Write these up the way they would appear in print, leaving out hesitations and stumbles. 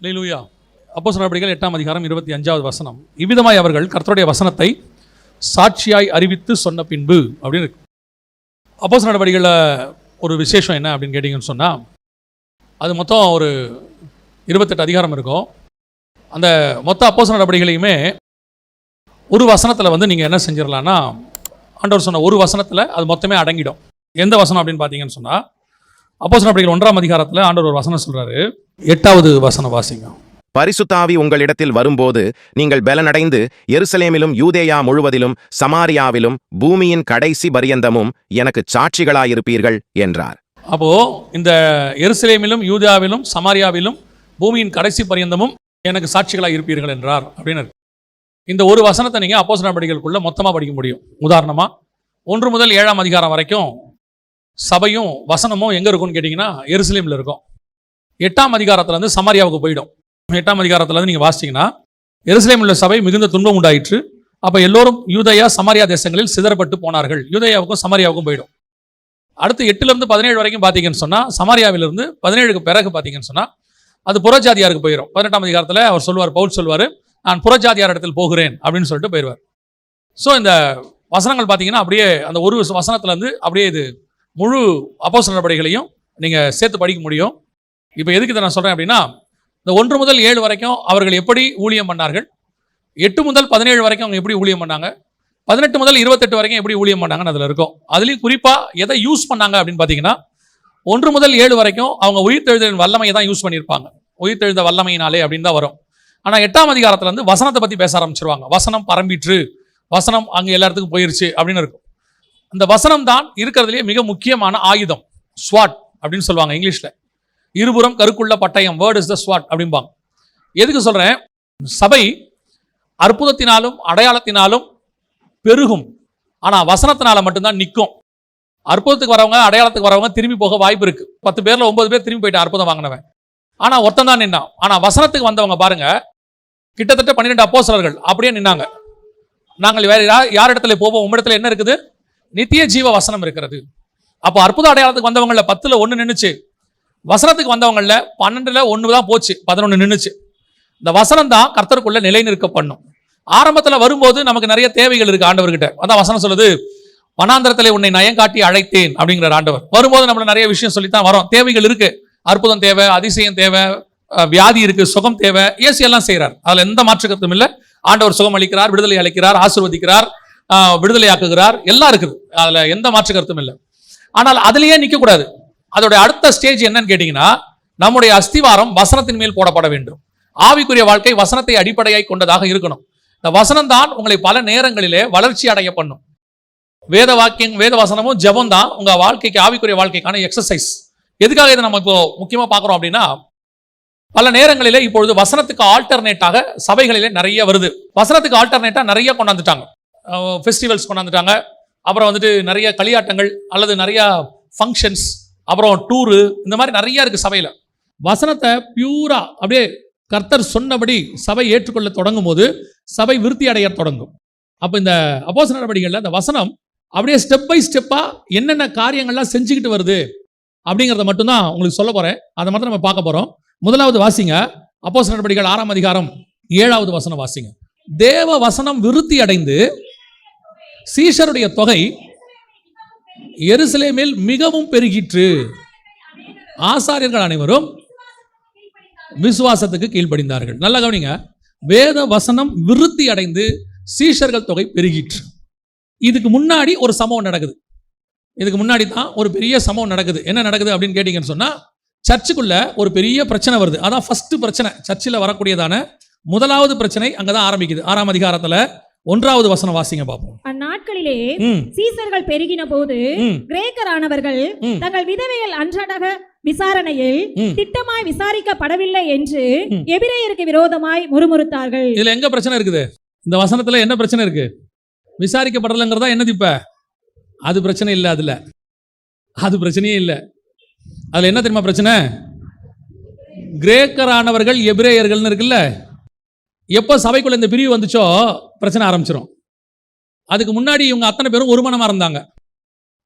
அல்லேலூயா. அப்போஸ்தலர் நடபடிகள் 8ஆம் அதிகாரம் 25வது வசனம். இவ்விதமாய் அவர்கள் கர்த்தருடைய வசனத்தை சாட்சியாய் அறிவித்து சொன்ன பின்பு அப்படின்னு இருக்கு. அப்போஸ்தலர் நடபடிகளில் ஒரு விசேஷம் என்ன அப்படின்னு கேட்டிங்கன்னு சொன்னால், அது மொத்தம் ஒரு 28 அதிகாரம் இருக்கும். அந்த மொத்த அப்போஸ்தலர் நடபடிகளையுமே ஒரு வசனத்தில் வந்து நீங்கள் என்ன செஞ்சிடலான்னா, ஆண்டவர் சொன்ன ஒரு வசனத்தில் அது மொத்தமே அடங்கிடும். எந்த வசனம் அப்படின்னு பார்த்தீங்கன்னு சொன்னால், அப்போஸ்தலர் நடபடிகள் 1ஆம் அதிகாரத்தில் ஆண்டவர் ஒரு வசனம் சொல்கிறாரு. 8வது வசனம் வாசிங்க. பரிசுத்த ஆவி உங்களிடத்தில் வரும்போது நீங்கள் பலனடைந்து எருசலேமிலும் யூதேயா முழுவதிலும் சமாரியாவிலும் பூமியின் கடைசி பரியந்தமும் எனக்கு சாட்சிகளாயிருப்பீர்கள் என்றார். அப்போ இந்த எருசலேமிலும் யூதேயாவிலும் சமாரியாவிலும் பூமியின் கடைசி பரியந்தமும் எனக்கு சாட்சிகளாக இருப்பீர்கள் என்றார் அப்படின்னு. இந்த ஒரு வசனத்தை நீங்கள் அப்போஸ்தலர் நடபடிகளுக்குள்ள மொத்தமாக படிக்க முடியும். உதாரணமாக 1 முதல் 7ஆம் அதிகாரம் வரைக்கும் சபையும் வசனமும் எங்கே இருக்கும்னு கேட்டிங்கன்னா எருசலேமில் இருக்கும். 8ஆம் அதிகாரத்தில் சமாரியாவுக்கு போயிடும். 8ஆம் அதிகாரத்தில் நீங்கள் வாசிச்சிங்கன்னா, எருசலேமில் உள்ள சபை மிகுந்த துன்பம் உண்டாயிற்று. அப்போ எல்லோரும் யூதேயா சமாரியா தேசங்களில் சிதறப்பட்டு போனார்கள். யூதேயாவுக்கும் சமாரியாவுக்கும் போயிடும். அடுத்து 8லிருந்து 17 வரைக்கும் பார்த்தீங்கன்னு சொன்னால், சமாரியாவிலிருந்து 17க்கு பிறகு பார்த்தீங்கன்னு சொன்னால் அது புறஜாதியாருக்கு போயிடும். 18ஆம் அதிகாரத்தில் அவர் சொல்வார், பவுல் சொல்வார், நான் புறஜாதியார் இடத்தில் போகிறேன் அப்படின்னு சொல்லிட்டு போயிடுவார். ஸோ இந்த வசனங்கள் பார்த்தீங்கன்னா அப்படியே அந்த ஒரு வசனத்துலேருந்து அப்படியே இது முழு அப்போஸ்தலர் நடபடிகளையும் நீங்கள் சேர்த்து படிக்க முடியும். இப்போ எதுக்கு இதை நான் சொல்கிறேன் அப்படின்னா, இந்த 1 முதல் 7 வரைக்கும் அவர்கள் எப்படி ஊழியம் பண்ணார்கள், 8 முதல் 17 வரைக்கும் அவங்க எப்படி ஊழியம் பண்ணாங்க, 18 முதல் 28 வரைக்கும் எப்படி ஊழியம் பண்ணாங்கன்னு அதில் இருக்கும். அதுலேயும் குறிப்பாக எதை யூஸ் பண்ணாங்க அப்படின்னு பார்த்தீங்கன்னா, 1 முதல் 7 வரைக்கும் அவங்க உயிர்த்தெழுதலின் வல்லமையை தான் யூஸ் பண்ணியிருப்பாங்க. உயிர்த்தெழுத வல்லமையினாலே அப்படின்னு தான் வரும். ஆனால் 8ஆம் அதிகாரத்தில் வந்து வசனத்தை பற்றி பேச ஆரம்பிச்சிருவாங்க. வசனம் பரம்பிற்று, வசனம் அங்கே எல்லா இடத்துக்கும் போயிருச்சு அப்படின்னு இருக்கும். அந்த வசனம் தான் இருக்கிறதுலேயே மிக முக்கியமான ஆயுதம். ஸ்வாட் அப்படின்னு சொல்லுவாங்க இங்கிலீஷில். இருபுறம் கருக்குள்ள பட்டயம், வேர்ட் இஸ் த ஸ்வாட் அப்படிம்பாங்க. எதுக்கு சொல்கிறேன், சபை அற்புதத்தினாலும் அடையாளத்தினாலும் பெருகும், ஆனால் வசனத்தினால மட்டும்தான் நிற்கும். அற்புதத்துக்கு வரவங்க அடையாளத்துக்கு வரவங்க திரும்பி போக வாய்ப்பு இருக்குது. 10 பேரில் 9 பேர் திரும்பி போயிட்டு அற்புதம் வாங்கினவன், ஆனால் ஒருத்தன் தான் நின்னான். ஆனால் வசனத்துக்கு வந்தவங்க பாருங்க, கிட்டத்தட்ட 12 அப்போஸ்தலர்கள் அப்படியே நின்னாங்க. நாங்கள் வேற யார் இடத்துல போவோம், உம்மிடத்துல என்ன இருக்குது, நித்திய ஜீவ வசனம் இருக்கிறது. அப்போ அற்புத அடையாளத்துக்கு வந்தவங்கள 10ல் 1 நின்றுச்சு. வசனத்துக்கு வந்தவங்கள 12ல் 1 தான் போச்சு, 11 நின்றுச்சு. இந்த வசனம் தான் கர்த்தருக்குள்ள நிலை நிற்க பண்ணும். ஆரம்பத்தில் வரும்போது நமக்கு நிறைய தேவைகள் இருக்கு ஆண்டவர்கிட்ட. அதான் வசனம் சொல்லுது, வனாந்தரத்திலே உன்னை நயங்காட்டி அழைத்தேன் அப்படிங்கிற ஆண்டவர். வரும்போது நம்மள நிறைய விஷயம் சொல்லித்தான் வரோம். தேவைகள் இருக்கு, அற்புதம் தேவை, அதிசயம் தேவை, வியாதி இருக்கு, சுகம் தேவை, இயேசு எல்லாம் செய்கிறார். அதில் எந்த மாற்று கருத்தும் இல்லை. ஆண்டவர் சுகம் அளிக்கிறார், விடுதலை அளிக்கிறார், ஆசீர்வதிக்கிறார், விடுதலை ஆக்குகிறார், எல்லாம் இருக்குது. அதில் எந்த மாற்று கருத்தும் இல்லை. ஆனால் அதுலேயே நிற்கக்கூடாது. அதோட அடுத்த ஸ்டேஜ் என்னன்னு கேட்டீங்கன்னா, நம்முடைய அஸ்திவாரம் வசனத்தின் மேல் போடப்பட வேண்டும். ஆவிக்குரிய வாழ்க்கை வசனத்தை அடிப்படையாய் கொண்டதாக இருக்கணும். இந்த வசனம் தான் உங்களை பல நேரங்களிலே வளர்ச்சி அடைய பண்ணும். வேத வாக்கியம், வேத வசனமும் ஜெபம் தான் உங்க வாழ்க்கைக்கு, ஆவிக்குரிய வாழ்க்கைக்கான எக்ஸசைஸ். எதுக்காக இதை நம்ம இப்போ முக்கியமாக பார்க்குறோம் அப்படின்னா, பல நேரங்களிலே இப்பொழுது வசனத்துக்கு ஆல்டர்னேட்டாக சபைகளிலே நிறைய வருது. வசனத்துக்கு ஆல்டர்னேட்டாக நிறைய கொண்டாந்துட்டாங்க. ஃபெஸ்டிவல்ஸ் கொண்டாந்துட்டாங்க. அப்புறம் வந்துட்டு நிறைய களியாட்டங்கள் அல்லது நிறைய ஃபங்க்ஷன்ஸ், அப்புறம் டூரு, இந்த மாதிரி நிறைய இருக்குது சபையில். வசனத்தை பியூரா அப்படியே கர்த்தர் சொன்னபடி சபை ஏற்றுக்கொள்ள தொடங்கும் போது சபை விருத்தி அடைய தொடங்கும். அப்போ இந்த அப்போஸ்தலர் நடபடிகளில் அந்த வசனம் அப்படியே ஸ்டெப் பை ஸ்டெப்பாக என்னென்ன காரியங்கள்லாம் செஞ்சுக்கிட்டு வருது அப்படிங்கிறத மட்டும்தான் உங்களுக்கு சொல்ல போகிறேன். அதை மட்டும் நம்ம பார்க்க போகிறோம். முதலாவது வாசிங்க, அப்போஸ்தலர் நடபடிகள் 6ஆம் அதிகாரம் 7வது வசனம் வாசிங்க. தேவ வசனம் விருத்தி அடைந்து சீஷருடைய தொகை எருசலேமில் மிகவும் பெருகிற்று. ஆசாரியர்கள் அனைவரும் விசுவாசத்துக்கு கீழ்ப்படிந்தார்கள். நல்லா கவனிங்க, வேத வசனம் விருத்தி அடைந்து சீஷர்கள் தொகை பெருகிற்று. இதுக்கு முன்னாடி ஒரு சம்பவம் நடக்குது. இதுக்கு முன்னாடி தான் ஒரு பெரிய சம்பவம் நடக்குது. என்ன நடக்குது அப்படின்னு கேட்டீங்கன்னு சொன்னா, சர்ச்சுக்குள்ள ஒரு பெரிய பிரச்சனை வருது. அதான் ஃபர்ஸ்ட் பிரச்சனை. சர்ச்சில் வரக்கூடியதான முதலாவது பிரச்சனை அங்கதான் ஆரம்பிக்குது. 6ஆம் அதிகாரத்துல 1வது வசனம் வாசிங்க பார்ப்போம். அந்நாட்களிலே சீசர்கள் பெருகின போது கிரேக்கரானவர்கள் தங்கள் விதவைகள் அன்றாட விசாரணையில் திட்டமாய் விசாரிக்கப்படவில்லை என்று எபிரேயருக்கு விரோதமாய் முறுமுறுத்தார்கள். இதுல எங்க பிரச்சனை இருக்குது? இந்த வசனத்துல என்ன பிரச்சனை இருக்கு? விசாரிக்கப்படலைங்கிறதா என்னது? இப்ப அது பிரச்சனை இல்லை. அது பிரச்சனையே இல்லை. அதுல என்ன தெரியுமா பிரச்சனை? கிரேக்கரானவர்கள் எபிரேயர்கள்னு இருக்குல்ல. எப்போ சபைக்குள்ள இந்த பிரிவு வந்துச்சோ பிரச்சனை ஆரம்பிச்சிடும். அதுக்கு முன்னாடி இவங்க அத்தனை பேரும் ஒரு மனமா இருந்தாங்க.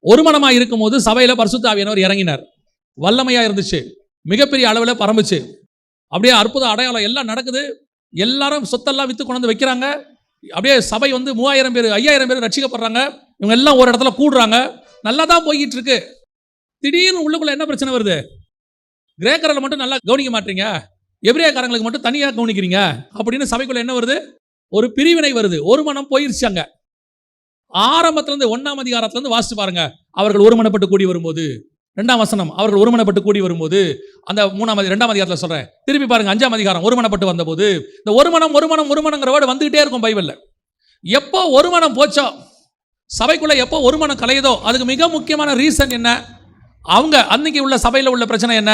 ஒரு மனமா இருக்கும் போது சபையில பரிசுத்த ஆவியானவர் இறங்கினார். வல்லமையா இருந்துச்சு, மிகப்பெரிய அளவில் பரம்புச்சு. அப்படியே அற்புத அடையாளம் எல்லாம் நடக்குது. எல்லாரும் சொத்தெல்லாம் வித்து கொண்டு வந்து வைக்கிறாங்க. அப்படியே சபை வந்து 3000 பேர் 5000 பேர் ரட்சிக்கப்படுறாங்க. இவங்க எல்லாம் ஒரு இடத்துல கூடுறாங்க. நல்லா தான் போய்கிட்டு இருக்கு. திடீர்னு உள்ளுக்குள்ள என்ன பிரச்சனை வருது? கிரேக்கரில் மட்டும் நல்லா கவனிக்க மாட்டீங்க, எபிரேயக்காரங்களுக்கு மட்டும் தனியாக கவனிக்கிறீங்க அப்படின்னு சபைக்குள்ள என்ன வருது? ஒரு பிரிவினை வருது. ஒரு மனம் போயிருச்சு. அங்க ஆரம்பத்திலிருந்து 1ஆம் அதிகாரத்திலிருந்து வாசிச்சு பாருங்க. அவர்கள் ஒருமனப்பட்டு கூடி வரும்போது, 2ஆம் வசனம், அவர்கள் ஒருமனப்பட்டு கூடி வரும்போது, அந்த 2ஆம் அதிகாரத்தில் சொல்றேன். திருப்பி பாருங்க 5ஆம் அதிகாரம், ஒருமனப்பட்டு வந்தபோது. இந்த ஒருமனங்கிற வேர்டு வந்துகிட்டே இருக்கும் பைபிள்ல. எப்போ ஒருமனம் போச்சோ, சபைக்குள்ள எப்போ ஒருமனம் கலையுதோ, அதுக்கு மிக முக்கியமான ரீசன் என்ன? அவங்க அன்னைக்கு உள்ள சபையில உள்ள பிரச்சனை என்ன?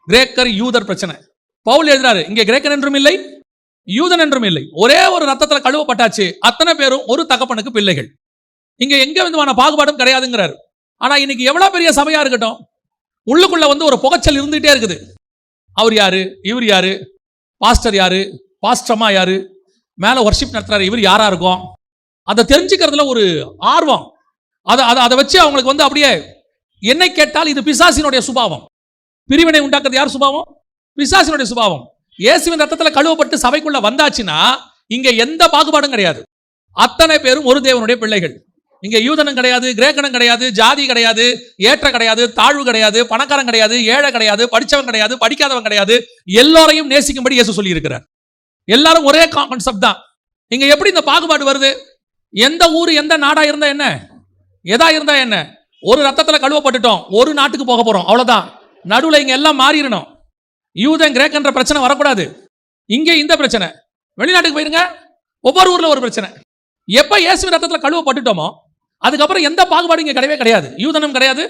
கிரேக்கர் யூதர் பிரச்சனை. பவுல் எழுதுறாரு, இங்கே கிரேக்கன் என்றும் இல்லை, யூதன் என்றும் இல்லை, ஒரே ஒரு ரத்தத்துல கழுவப்பட்டாச்சு, அத்தனை பேரும் ஒரு தகப்பனுக்கு பிள்ளைகள். இங்க எங்க விதமான பாகுபாடும் கிடையாதுங்கிறாரு. ஆனா இன்னைக்கு எவ்வளவு பெரிய சபையா இருக்கட்டும், உள்ளுக்குள்ள வந்து ஒரு புகைச்சல் இருந்துகிட்டே இருக்குது. அவர் யாரு, இவர் யாரு, பாஸ்டர் யாரு, பாஸ்டர்மா யாரு, மேல வர்ஷிப் நடத்துறாரு, இவர் யாரா இருக்கும், அதை தெரிஞ்சுக்கிறதுல ஒரு ஆர்வம். அதை வச்சு அவங்களுக்கு வந்து அப்படியே, என்னை கேட்டால் இது பிசாசினுடைய சுபாவம். பிரிவினை உண்டாக்குறது யார் சுபாவம்? பிசாசினுடைய சுபாவம். இயேசுவின் ரத்தத்துல கழுவப்பட்டு சபைக்குள்ள வந்தாச்சுன்னா இங்க எந்த பாகுபாடும் கிடையாது. அத்தனை பேரும் ஒரு தேவனுடைய பிள்ளைகள். இங்க யூதனும் கிடையாது, கிரேக்கனும் கிடையாது, ஜாதி கிடையாது, ஏற்ற கிடையாது, தாழ்வு கிடையாது, பணக்காரன் கிடையாது, ஏழை கிடையாது, படிச்சவன் கிடையாது, படிக்காதவன் கிடையாது. எல்லோரையும் நேசிக்கும்படி இயேசு சொல்லி இருக்கிறார். எல்லாரும் ஒரே கான்செப்ட் தான். இங்க எப்படி இந்த பாகுபாடு வருது? எந்த ஊர் எந்த நாடா இருந்தா என்ன, எதா இருந்தா என்ன, ஒரு ரத்தத்துல கழுவப்பட்டுட்டோம், ஒரு நாட்டுக்கு போக போறோம், அவ்வளவுதான். நடுவுல இங்க எல்லாம் மாறிடணும். யூதன் கிரேக்கன்ற பிரச்சனை வரக்கூடாது. இங்க இந்த பிரச்சனை. வெளிநாட்டுக்கு போயிருங்க, ஒவ்வொரு ஊர்ல ஒரு பிரச்சனை. எப்ப இயேசுவின் ரத்தத்துல கழுவப்பட்டுட்டோமோ அதுக்கப்புறம் எந்த பாகுபாடும் இங்க கிடையவே கிடையாது. யூதனும் கிடையாது,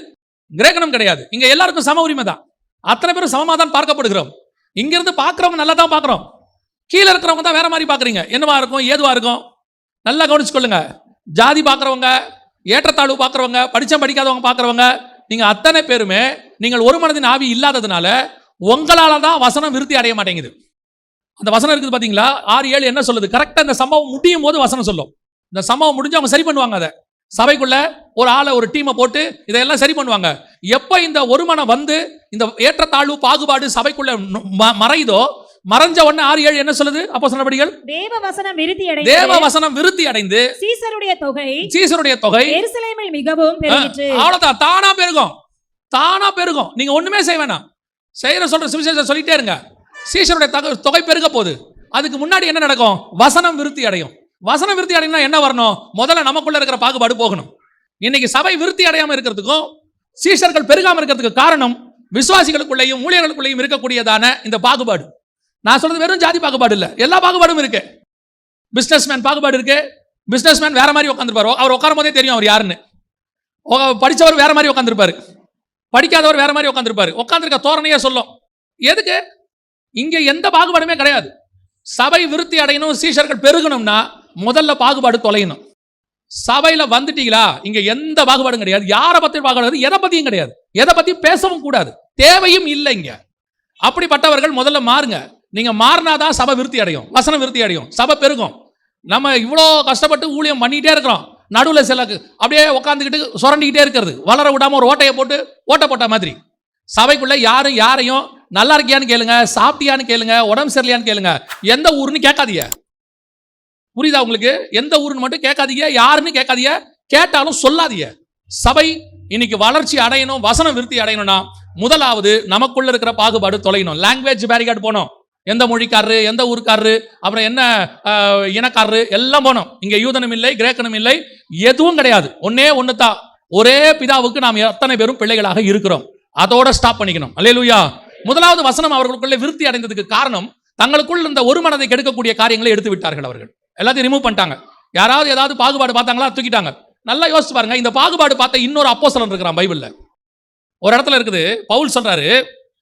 கிரேக்கனும் கிடையாது. இங்க எல்லாருக்கும் சம உரிமை தான். அத்தனை பேரும் சமமா தான் பார்க்கப்படுகிறோம். இங்க இருந்து பாக்குறவங்க நல்லா தான் பாக்குறோம், கீழே இருக்கிறவங்க தான் வேற மாதிரி பாக்குறீங்க. என்னவா இருக்கும், ஏதுவா இருக்கும், நல்லா கவனிச்சுக்கொள்ளுங்க. ஜாதி பாக்குறவங்க, ஏற்றத்தாழ்வு பாக்குறவங்க, படிக்காதவங்க பாக்குறவங்க, நீங்க அத்தனை பேருமே நீங்கள் ஒரு மனதின் ஆவி இல்லாததுனால உங்களால தான் வசனம் விருத்தி அடைய மாட்டேங்குது. அந்த வசனம் இருக்குது பாத்தீங்களா, 6:7 என்ன சொல்லுது? கரெக்டா இந்த சம்பவம் முடியும் போது வசனம் சொல்லும். இந்த சம்பவம் முடிஞ்சு அவங்க சரி பண்ணுவாங்க. அதை சபைக்குள்ள ஒரு ஆளை, ஒரு டீமை போட்டு இதெல்லாம் சரி பண்ணுவாங்க. எப்ப இந்த ஒரு மனம் வந்து இந்த ஏற்றத்தாழ்வு பாகுபாடு சபைக்குள்ள மறையுதோ, மறைஞ்ச உடனே 6:7 என்ன சொல்லுது? அப்போஸ்தலர் நடபடிகள், தேவ வசனம் விருத்தி அடைந்து சீசருடைய தொகை எருசலேமில் மிகவும் பெருகிற்று. அவ்வளவுதான், தானா பெருகும். நீங்க ஒண்ணுமே செய்ய வேணாம். செய்யற சொல்ற சுவிசேஷம் சொல்லிட்டே இருங்க. சீசருடைய தொகை பெருக போகுது. அதுக்கு முன்னாடி என்ன நடக்கும்? வசனம் விருத்தி அடையும். வசனம் விருத்தி அடையணும்னா என்ன வரணும்? முதல்ல நமக்குள்ள இருக்கிற பாகுபாடு போகணும். இன்னைக்கு சபை விருத்தி அடையாம இருக்கிறதுக்கும் சீஷர்கள் பெருகாம இருக்கிறதுக்கு காரணம் விசுவாசிகளுக்குள்ளேயும் ஊழியர்களுக்குள்ளேயும் இருக்கக்கூடியதான இந்த பாகுபாடு. நான் சொல்றது வெறும் ஜாதி பாகுபாடு இல்ல, எல்லா பாகுபாடும் இருக்கு. பிசினஸ்மேன் பாகுபாடு இருக்கு. பிசினஸ்மேன் வேற மாதிரி உட்காந்துருப்பாரு, அவர் உட்காரும் போதே தெரியும் அவர் யாருன்னு. படிச்சவர் வேற மாதிரி உட்காந்துருப்பாரு, படிக்காதவர் வேற மாதிரி உட்காந்துருப்பாரு. உட்காந்துருக்க தோரணையே சொல்லும். எதுக்கு? இங்க எந்த பாகுபாடுமே கிடையாது. சபை விருத்தி அடையணும், சீஷர்கள் பெருகணும்னா முதல்ல பாகுபாடு தொலையணும். சபையில வந்துட்டீங்களா, இங்க எந்த பாகுபாடும் கிடையாது. யாரை பத்தி பாகுபாடு, எதை பத்தியும் கிடையாது. எதை பத்தி பேசவும் கூடாது, தேவையும் இல்லை. இங்க அப்படிப்பட்டவர்கள் முதல்ல மாறுங்க. நீங்க மாறினாதான் சபை விருத்தி அடையும், வசனம் விருத்தி அடையும், சபை பெருகும். நம்ம இவ்வளோ கஷ்டப்பட்டு ஊழியம் பண்ணிட்டே இருக்கிறோம், நடுவில் சில அப்படியே உட்காந்துக்கிட்டு சுரண்டிக்கிட்டே இருக்கிறது, வளர விடாம ஒரு ஓட்டை போட்ட மாதிரி. சபைக்குள்ள யாரையும் நல்லா இருக்கியான்னு கேளுங்க, சாப்பிட்டியான்னு கேளுங்க, உடம்பு சரியில்லையான்னு கேளுங்க. எந்த ஊருன்னு கேட்காதீங்க. புரியுதா உங்களுக்கு? எந்த ஊருன்னு மட்டும் கேட்காதீங்க, யாருன்னு கேட்காதீங்க, கேட்டாலும் சொல்லாதீங்க. சபை இன்னைக்கு வளர்ச்சி அடையணும், வசனம் விருத்தி அடையணும்னா முதலாவது நமக்குள்ள இருக்கிற பாகுபாடு தொலையணும். லாங்குவேஜ் பேரிகார்டு போனோம். எந்த மொழிக்காரரு, எந்த ஊருக்காரரு, அப்புறம் என்ன இனக்காரரு, எல்லாம் போனோம். இங்க யூதனும் இல்லை, கிரேக்கனும் இல்லை, எதுவும் கிடையாது. ஒன்னே ஒன்று தான், ஒரே பிதாவுக்கு நாம் அத்தனை பேரும் பிள்ளைகளாக இருக்கிறோம். அதோட ஸ்டாப் பண்ணிக்கணும். அல்லேலூயா. முதலாவது வசனம் அவர்களுக்குள்ளே விருத்தி அடைந்ததுக்கு காரணம், தங்களுக்குள் இந்த ஒரு மனதை கெடுக்கக்கூடிய காரியங்களை எடுத்து விட்டார்கள். அவர்கள் எல்லாத்தையும் ரிமூவ் பண்ணிட்டாங்க. யாராவது ஏதாவது பாகுபாடு பார்த்தாங்களா, தூக்கிட்டாங்க. நல்லா யோசிச்சு பாருங்க. இந்த பாகுபாடு பார்த்த இன்னொரு அப்போஸ்தலன் இருக்கிறான் பைபிள்ல. ஒரு இடத்துல இருக்குது, பவுல் சொல்றாரு,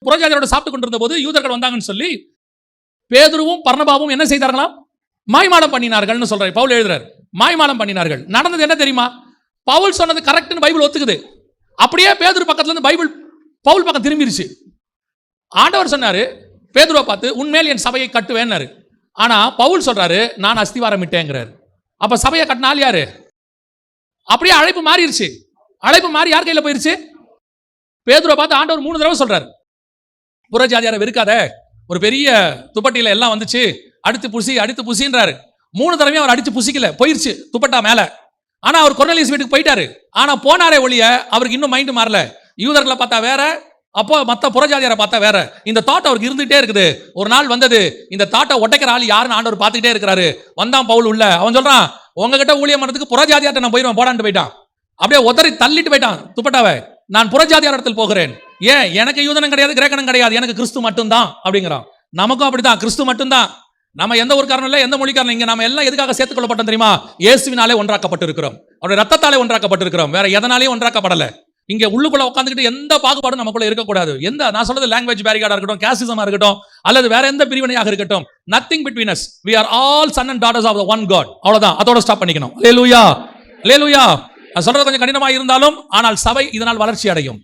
புறஜாதியரோட சாப்பிட்டு கொண்டிருந்த போது யூதர்கள் வந்தாங்கன்னு சொல்லி பேதுருவும் பர்னபாவும் என்ன செய்தார்களாம்? மாய்மாலம் பண்ணினார்கள்னு சொல்றாரு. பவுல் எழுதுறாரு, மாய்மாலம் பண்ணினார்கள். நடந்தது என்ன தெரியுமா? பவுல் சொன்னது கரெக்ட்னு பைபிள் ஒத்துக்குது. அப்படியே பேதுரு பக்கத்துல இருந்து பைபிள் பவுல் பக்கம் திரும்பிருச்சு. ஆண்டவர் சொன்னாரு பேதுருவை பார்த்து, உன்மேல் என் சபையை கட்டுவேன்னாரு. ஆனா பவுல் சொல்றாரு, நான் அஸ்திவாரம் இட்டேங்கிறாரு. அப்ப சபையை கட்டினால் யாரு? அப்படியே அழைப்பு மாறிடுச்சு. அழைப்பு மாறி யார் கையில போயிருச்சு? பேதுருவை பார்த்து ஆண்டவர் 3 தடவை சொல்றாரு, புறஜாதியாரை வெறுக்காத, ஒரு பெரிய துப்பட்டியில எல்லாம் வந்துச்சு, அடித்து புசின்றாரு. 3 தடவையும் அவர் அடிச்சு புசிக்கல, போயிருச்சு துப்பட்டா மேல. ஆனா அவர் கொர்னேலியஸ் வீட்டுக்கு போயிட்டாரு. ஆனா போனாரே ஒழிய அவருக்கு இன்னும் மைண்ட் மாறல. யூதர்களை பார்த்தா வேற, அப்போ மத்த புறஜாதியாரை பார்த்தா வேற. இந்த தாட் அவருக்கு இருந்துட்டே இருக்குது. ஒரு நாள் வந்தது, இந்த தாட்டை ஒட்டைக்கிற ஆள் யாருன்னு ஆண்டவர் பார்த்துக்கிட்டே இருக்கிறாரு. வந்தான் பவுல் உள்ள. அவன் சொல்றான், உங்ககிட்ட ஊழியம் பண்ணதுக்கு புறஜாதியார்ட்ட நான் போயிடுவேன் போடான்னு போயிட்டான். அப்படியே உதறி தள்ளிட்டு போயிட்டான் துப்பட்டாவை. நான் புறஜாதியார் இடத்தில் போகிறேன். ஏன்? எனக்கு யூதனும் கிடையாது, கிரேக்கனும் கிடையாது, எனக்கு கிறிஸ்து மட்டும்தான் அப்படிங்கிறான். நமக்கும் அப்படிதான், கிறிஸ்து மட்டும்தான். நம்ம எந்த ஒரு காரணம் இல்லை, எந்த மொழிக்காரன். இங்க நம்ம எல்லாம் எதுக்காக சேர்த்துக் கொள்ளப்பட்டோம் தெரியுமா? இயேசுவினாலே ஒன்றாக்கப்பட்டிருக்கிறோம், அவருடைய ரத்தத்தாலே ஒன்றாக்கப்பட்டிருக்கிறோம், வேற எதனாலேயும் ஒன்றாக்கப்படல. இங்க உள்ளுக்குள்ள உட்காந்துக்கிட்டு எந்த பாகுபாடும் நமக்குள்ள இருக்கக்கூடாது. எந்த, நான் சொல்றது லாங்குவேஜ் பேரிகார்டா இருக்கட்டும், கேசிசமா இருக்கட்டும், அல்லது வேற எந்த பிரிவினையாக இருக்கட்டும், nothing between us. we are all son and daughters of the one God. அவ்வளவுதான், அதோட ஸ்டாப் பண்ணிக்கணும். அல்லேலூயா, அல்லேலூயா. நான் சொல்றது கொஞ்சம் கடினமா இருந்தாலும், ஆனால் சபை இதனால் வளர்ச்சி அடையும்.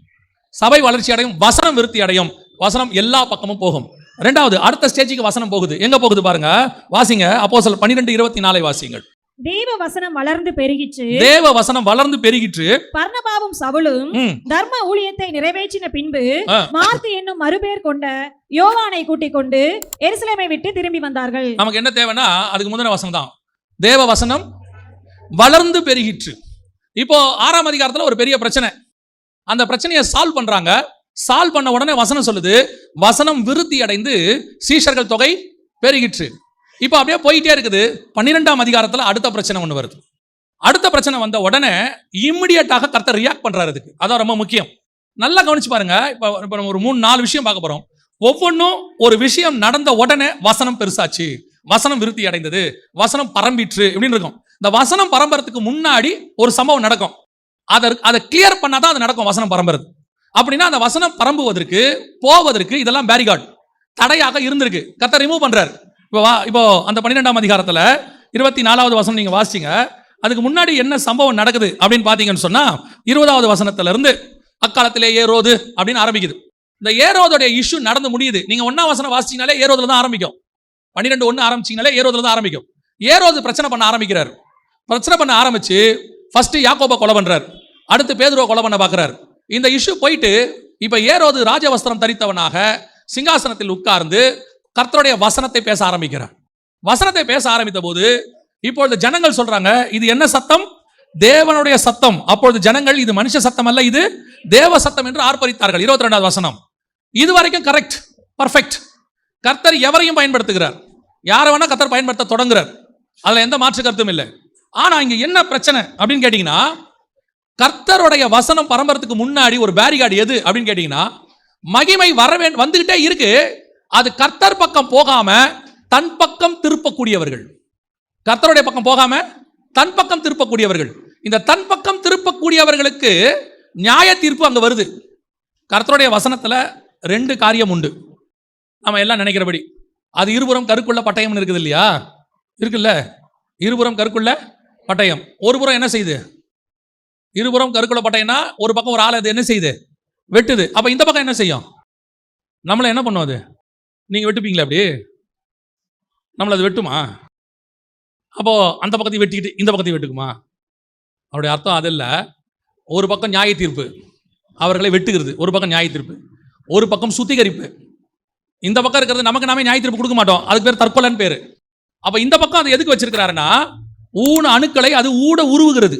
சபை வளர்ச்சி அடையும், வசனம் விருத்தி அடையும், வசனம் எல்லா பக்கமும் போகும். இரண்டாவது, அடுத்த ஸ்டேஜுக்கு வசனம் போகுது. எங்க போகுது பாருங்க, வாசிங்க. அப்போஸ்தலர் 12:24 வாசிங்கள். தேவ வசனம் வளர்ந்து பெருகிற்று. தேவ வசனம் வளர்ந்து பெருகிற்று. பர்னபாவும் சவுலும் தர்ம ஊழியத்தை நிறைவேற்றின பின்பு மார்க்கு என்னும் மறுபேர் கொண்ட யோவானை கூட்டிக் கொண்டு எருசலேமை விட்டு திரும்பி வந்தார்கள். நமக்கு என்ன தேவைன்னா, அதுக்கு முந்தின வசனம் தான். தேவ வசனம் வளர்ந்து பெருகிற்று. இப்போ 6ஆம் அதிகாரத்துல ஒரு பெரிய பிரச்சனை. அந்த பிரச்சனையை சால்வ் பண்றாங்க. சால்வ் பண்ண உடனே வசனம் சொல்லுது, வசனம் விருத்தி அடைந்து சீஷர்கள் தொகை பெருகிற்று. இப்போ அப்படியே போயிட்டே இருக்குது. 12ஆம் அதிகாரத்துல அடுத்த பிரச்சனை ஒன்று வருது. அடுத்த பிரச்சனை வந்த உடனே இம்மிடியட்டாக கர்த்தர் ரியாக்ட் பண்றாரு. அதுக்கு அதான் ரொம்ப முக்கியம். நல்லா கவனிச்சு பாருங்க. இப்போ நம்ம ஒரு 3-4 விஷயம் பார்க்க போறோம். ஒவ்வொன்றும் ஒரு விஷயம் நடந்த உடனே வசனம் பெருசாச்சு, வசனம் விருத்தி அடைந்தது, வசனம் பரம்பிற்று இப்படின்னு இருக்கும். இந்த வசனம் பரம்பறதுக்கு முன்னாடி ஒரு சம்பவம் நடக்கும். அதை கிளியர் பண்ணாதான் அது நடக்கும், வசனம் பரம்புறது. அப்படின்னா அந்த வசனம் பரம்புவதற்கு போவதற்கு இதெல்லாம் பேரிகார்டு தடையாக இருந்திருக்கு. கர்த்தர் ரிமூவ் பண்றாரு. இப்போ அந்த 12ஆம் அதிகாரத்துல 24வது வசனம் நீங்க வாசிங்க. அதுக்கு முன்னாடி என்ன சம்பவம் நடக்குது அப்படின்னு பாத்தீங்கன்னு சொன்னா, 20வது வசனத்துல இருந்து அக்காலத்திலே ஏரோது அப்படின்னு ஆரம்பிக்குது. இந்த ஏரோதுடைய இஷ்யூ நடந்து முடியுது. நீங்க 1ஆம் வசனம் வாசிச்சீங்கனாலே ஏரோதுல தான் ஆரம்பிக்கும். 12:1 ஆரம்பிச்சீங்கனாலே ஏரோதுல தான் ஆரம்பிக்கும். ஏரோது பிரச்சனை பண்ண ஆரம்பிக்கிறார். பிரச்சனை பண்ண ஆரம்பிச்சு ஃபர்ஸ்ட் யாக்கோபை கொலை பண்றார், அடுத்து பேதுருவை கொலை பண்ண பாக்குறாரு. இந்த இஷ்யூ போயிட்டு இப்ப ஏரோது ராஜவஸ்திரம் தரித்தவனாக சிங்காசனத்தில் உட்கார்ந்து கர்த்தருடைய வசனத்தை பேச ஆரம்பிக்கிறார். வசனத்தை பேச ஆரம்பித்த போது இப்பொழுது ஜனங்கள் சொல்றாங்க, இது என்ன சத்தம்? தேவனுடைய சத்தம். அப்பொழுது ஜனங்கள், இது மனுஷ சத்தம் அல்ல, இது தேவ சத்தம் என்று ஆர்ப்பரித்தார்கள். 22வது வசனம். இது வரைக்கும் கரெக்ட், பர்ஃபெக்ட். கர்த்தர் எவரையும் பயன்படுத்துகிறார், யாரை வேணா கர்த்தர் பயன்படுத்த தொடங்குறார். அதுல எந்த மாற்று கருத்தும் இல்லை. ஆனா இங்க என்ன பிரச்சனை அப்படின்னு கேட்டீங்கன்னா, கர்த்தருடைய வசனம் பரம்பரத்துக்கு முன்னாடி ஒரு பேரிகார்டு எது அப்படின்னு கேட்டீங்கன்னா, மகிமை வந்துகிட்டே இருக்கு. அது கர்த்தர் பக்கம் போகாம தன் பக்கம் திருப்பக்கூடியவர்கள். கர்த்தருடைய பக்கம் போகாம தன் பக்கம் திருப்பக்கூடியவர்கள். இந்த தன் பக்கம் திருப்பக்கூடியவர்களுக்கு நியாய தீர்ப்பு அங்க வருது. கர்த்தருடைய வசனத்துல 2 காரியம் உண்டு. நம்ம எல்லாம் நினைக்கிறபடி அது இருபுறம் கருக்குள்ள பட்டயம் இருக்குது இல்லையா? இருக்குல்ல, இருபுறம் கருக்குள்ள பட்டயம். ஒரு புறம் என்ன செய்யுது? இருபுறம் கருக்குள்ள பட்டயம்னா ஒரு பக்கம் ஒரு ஆள் அது என்ன செய்யுது? வெட்டுது. அப்ப இந்த பக்கம் என்ன செய்யும்? நம்மள என்ன பண்ணும்? அது நீங்க வெட்டுப்பீங்களா? அப்படி நம்மள அது வெட்டுமா? அப்போ அந்த பக்கத்தை வெட்டிக்கிட்டு இந்த பக்கத்தை வெட்டுக்குமா? அவருடைய அர்த்தம் அது இல்லை. ஒரு பக்கம் நியாய தீர்ப்பு, அவர்களை வெட்டுகிறது. ஒரு பக்கம் நியாய தீர்ப்பு, ஒரு பக்கம் சுத்திகரிப்பு. இந்த பக்கம் இருக்கிறது நமக்கு நாமே நியாய தீர்ப்பு கொடுக்க மாட்டோம், அதுக்கு பேர் தற்கொலைன்னு பேரு. அப்ப இந்த பக்கம் அது எதுக்கு வச்சிருக்கிறாருன்னா, ஊன அணுக்களை அது உருவுகிறது,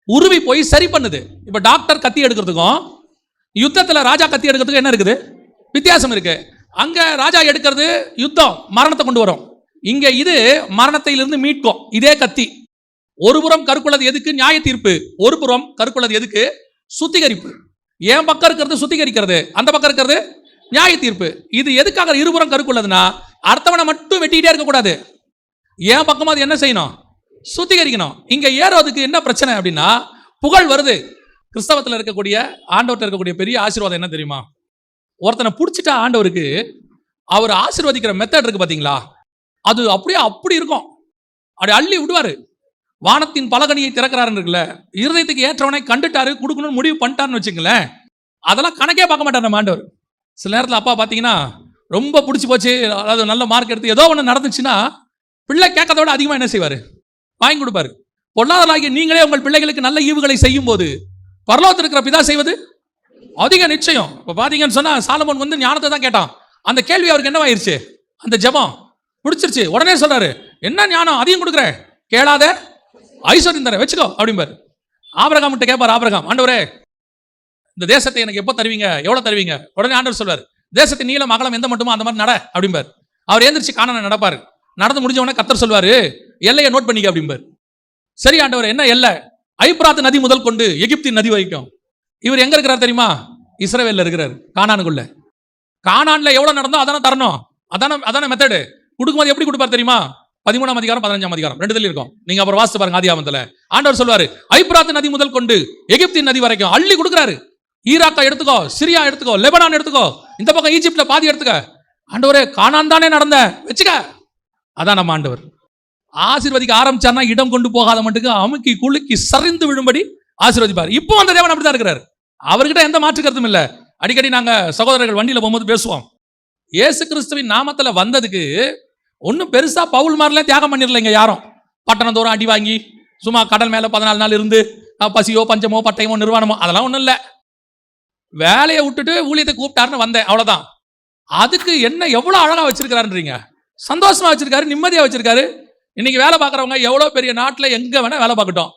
உருவி போய் சரி பண்ணுது. இப்ப டாக்டர் கத்தி எடுக்கிறதுக்கும் யுத்தத்துல ராஜா கத்தி எடுக்கிறதுக்கும் என்ன இருக்குது? வித்தியாசம் இருக்கு. அங்க ராஜா எடுக்கிறது யுத்தம், மரணத்தை கொண்டு வரும். இங்க இது மரணத்திலிருந்து மீட்கும். இதே கத்தி. ஒரு புறம் கருக்குள்ளது எதுக்கு? நியாய தீர்ப்பு. ஒரு புறம் கருக்குள்ளது எதுக்கு? சுத்திகரிப்பு. என் பக்கம் இருக்கிறது சுத்திகரிக்கிறது, அந்த பக்கம் இருக்கிறது நியாய தீர்ப்பு. இது எதுக்காக இருபுறம் கருக்குள்ளதுன்னா, அடுத்தவனை மட்டும் வெட்டிக்கிட்டே இருக்கக்கூடாது. என் பக்கமா அது என்ன செய்யணும்? சுத்திகரிக்கணும். இங்க ஏரோதுக்கு என்ன பிரச்சனை அப்படின்னா, புகழ் வருது. கிறிஸ்தவத்தில் இருக்கக்கூடிய ஆண்டவர்கிட்ட இருக்கக்கூடிய பெரிய ஆசீர்வாதம் என்ன தெரியுமா? ஒருத்தனை பிடிச்சிட்டா ஆண்டவருக்கு அவர் ஆசீர்வதிக்கிற மெத்தட் இருக்கு பாத்தீங்களா, அது அப்படியே அப்படி இருக்கும். அப்படி அள்ளி விடுவாரு. வானத்தின் பலகனியை திறக்கிறாருன்னு இருக்குல்ல, இருதயத்துக்கு ஏற்றவனை கண்டுட்டாரு, கொடுக்கணும்னு முடிவு பண்ணிட்டாருன்னு வச்சுங்களேன், அதெல்லாம் கணக்கே பார்க்க மாட்டார் நம்ம ஆண்டவர். சில நேரத்தில் அப்பா பார்த்தீங்கன்னா ரொம்ப பிடிச்சி போச்சு, அதாவது நல்ல மார்க் எடுத்து ஏதோ ஒன்று நடந்துச்சுன்னா பிள்ளை கேட்கறத விட அதிகமாக என்ன செய்வார்? வாங்கி கொடுப்பாரு. பொல்லாதவர்களாகிய நீங்களே உங்கள் பிள்ளைகளுக்கு நல்ல ஈவுகளை செய்யும் போது பரலோகத்தில் இருக்கிற பிதா செய்வது அதிக நிச்சயம். இப்போ பார்த்தீங்கன்னு சொன்னா, சாலமோன் ஞானத்தை தான் கேட்டான், அந்த கேள்வி அவருக்கு என்னவாயிருச்சு, அந்த ஜெபம் பிடிச்சிருச்சு. உடனே சொல்றாரு, என்ன ஞானம், அதையும் கொடுக்குறேன், கேளாத ஐஸ்வர்யம் தரேன், வச்சுக்கோ அப்படிம்பாரு. ஆபிரகாம் கிட்ட கேட்பார், ஆபிரகாம், ஆண்டவரே இந்த தேசத்தை எனக்கு எப்போ தருவீங்க, எவ்வளவு தருவீங்க? உடனே ஆண்டவர் சொல்வார், தேசத்தின் நீளம் அகலம் எந்த மட்டுமோ அந்த மாதிரி நட அப்படிம்பார். அவர் எழுந்திரிச்சு கானானை நடப்பாரு. நடந்து முடிஞ்ச உடனே கர்த்தர் சொல்வாரு, எல்லையை நோட் பண்ணிக்க அப்படிம்பார். சரி ஆண்டவர், என்ன எல்லை? ஐப்ராத் நதி முதல் கொண்டு எகிப்தின் நதி வரைக்கும். இவர் எங்க இருக்கிறார் தெரியுமா? இஸ்ரவேல்ல இருக்கிறார், கானானுக்குள்ள. கானான்ல எவ்வளவு நடந்தோ அதான தரணும், அதான மெத்தடு. கொடுக்கும்போது எப்படி கொடுப்பார் தெரியுமா? 13ஆம் அதிகாரம் 15ஆம் அதிகாரம் ரெண்டுல இருக்கும், நீங்க அப்புறம் வாசித்து பாருங்க. ஆதியாகமத்துல ஆண்டவர் சொல்வாரு, ஐப்ராத் நதி முதல் கொண்டு எகிப்தின் நதி வரைக்கும் அள்ளி கொடுக்குறாரு. ஈராக்கா எடுத்துக்கோ, சிரியா எடுத்துக்கோ, லெபனான் எடுத்துக்கோ, இந்த பக்கம் ஈஜிப்ட்ல பாதி எடுத்துக்க. ஆண்டவரே கானான் தானே நடந்த, வச்சுக்க. அதான் நம்ம ஆண்டவர். ஆசீர்வதிக்க ஆரம்பிச்சார்னா இடம் கொண்டு போகாத மட்டுக்கு அமுக்கி குலுக்கி சரிந்து விழும்படி ஆசீர்வதிப்பார். இப்போ அந்த தேவன் அப்படிதான் இருக்கிறார். அவர்கிட்ட எந்த மாற்று கருத்தும் இல்லை. அடிக்கடி நாங்க சகோதரர்கள் வண்டியில போகும்போது பேசுவோம், இயேசு கிறிஸ்துவின் நாமத்துல வந்ததுக்கு ஒன்னும் பெருசா பவுல் மாதிரிலாம் தியாகம் பண்ணிடலைங்க யாரும். பட்டணம் தோறும் அடி வாங்கி சும்மா கடல் மேல 14 நாள் இருந்து பசியோ பஞ்சமோ பட்டயமோ நிர்வாணமோ அதெல்லாம் ஒண்ணும் இல்லை. வேலையை விட்டுட்டு ஊழியத்தை கூப்பிட்டாருன்னு வந்தேன், அவ்வளவுதான். அதுக்கு என்ன எவ்வளவு அழகா வச்சிருக்காருன்றீங்க, சந்தோஷமா வச்சிருக்காரு, நிம்மதியா வச்சிருக்காரு. இன்னைக்கு வேலை பார்க்குறவங்க எவ்வளவு பெரிய நாட்டில் எங்க வேணா வேலை பார்க்கட்டும்,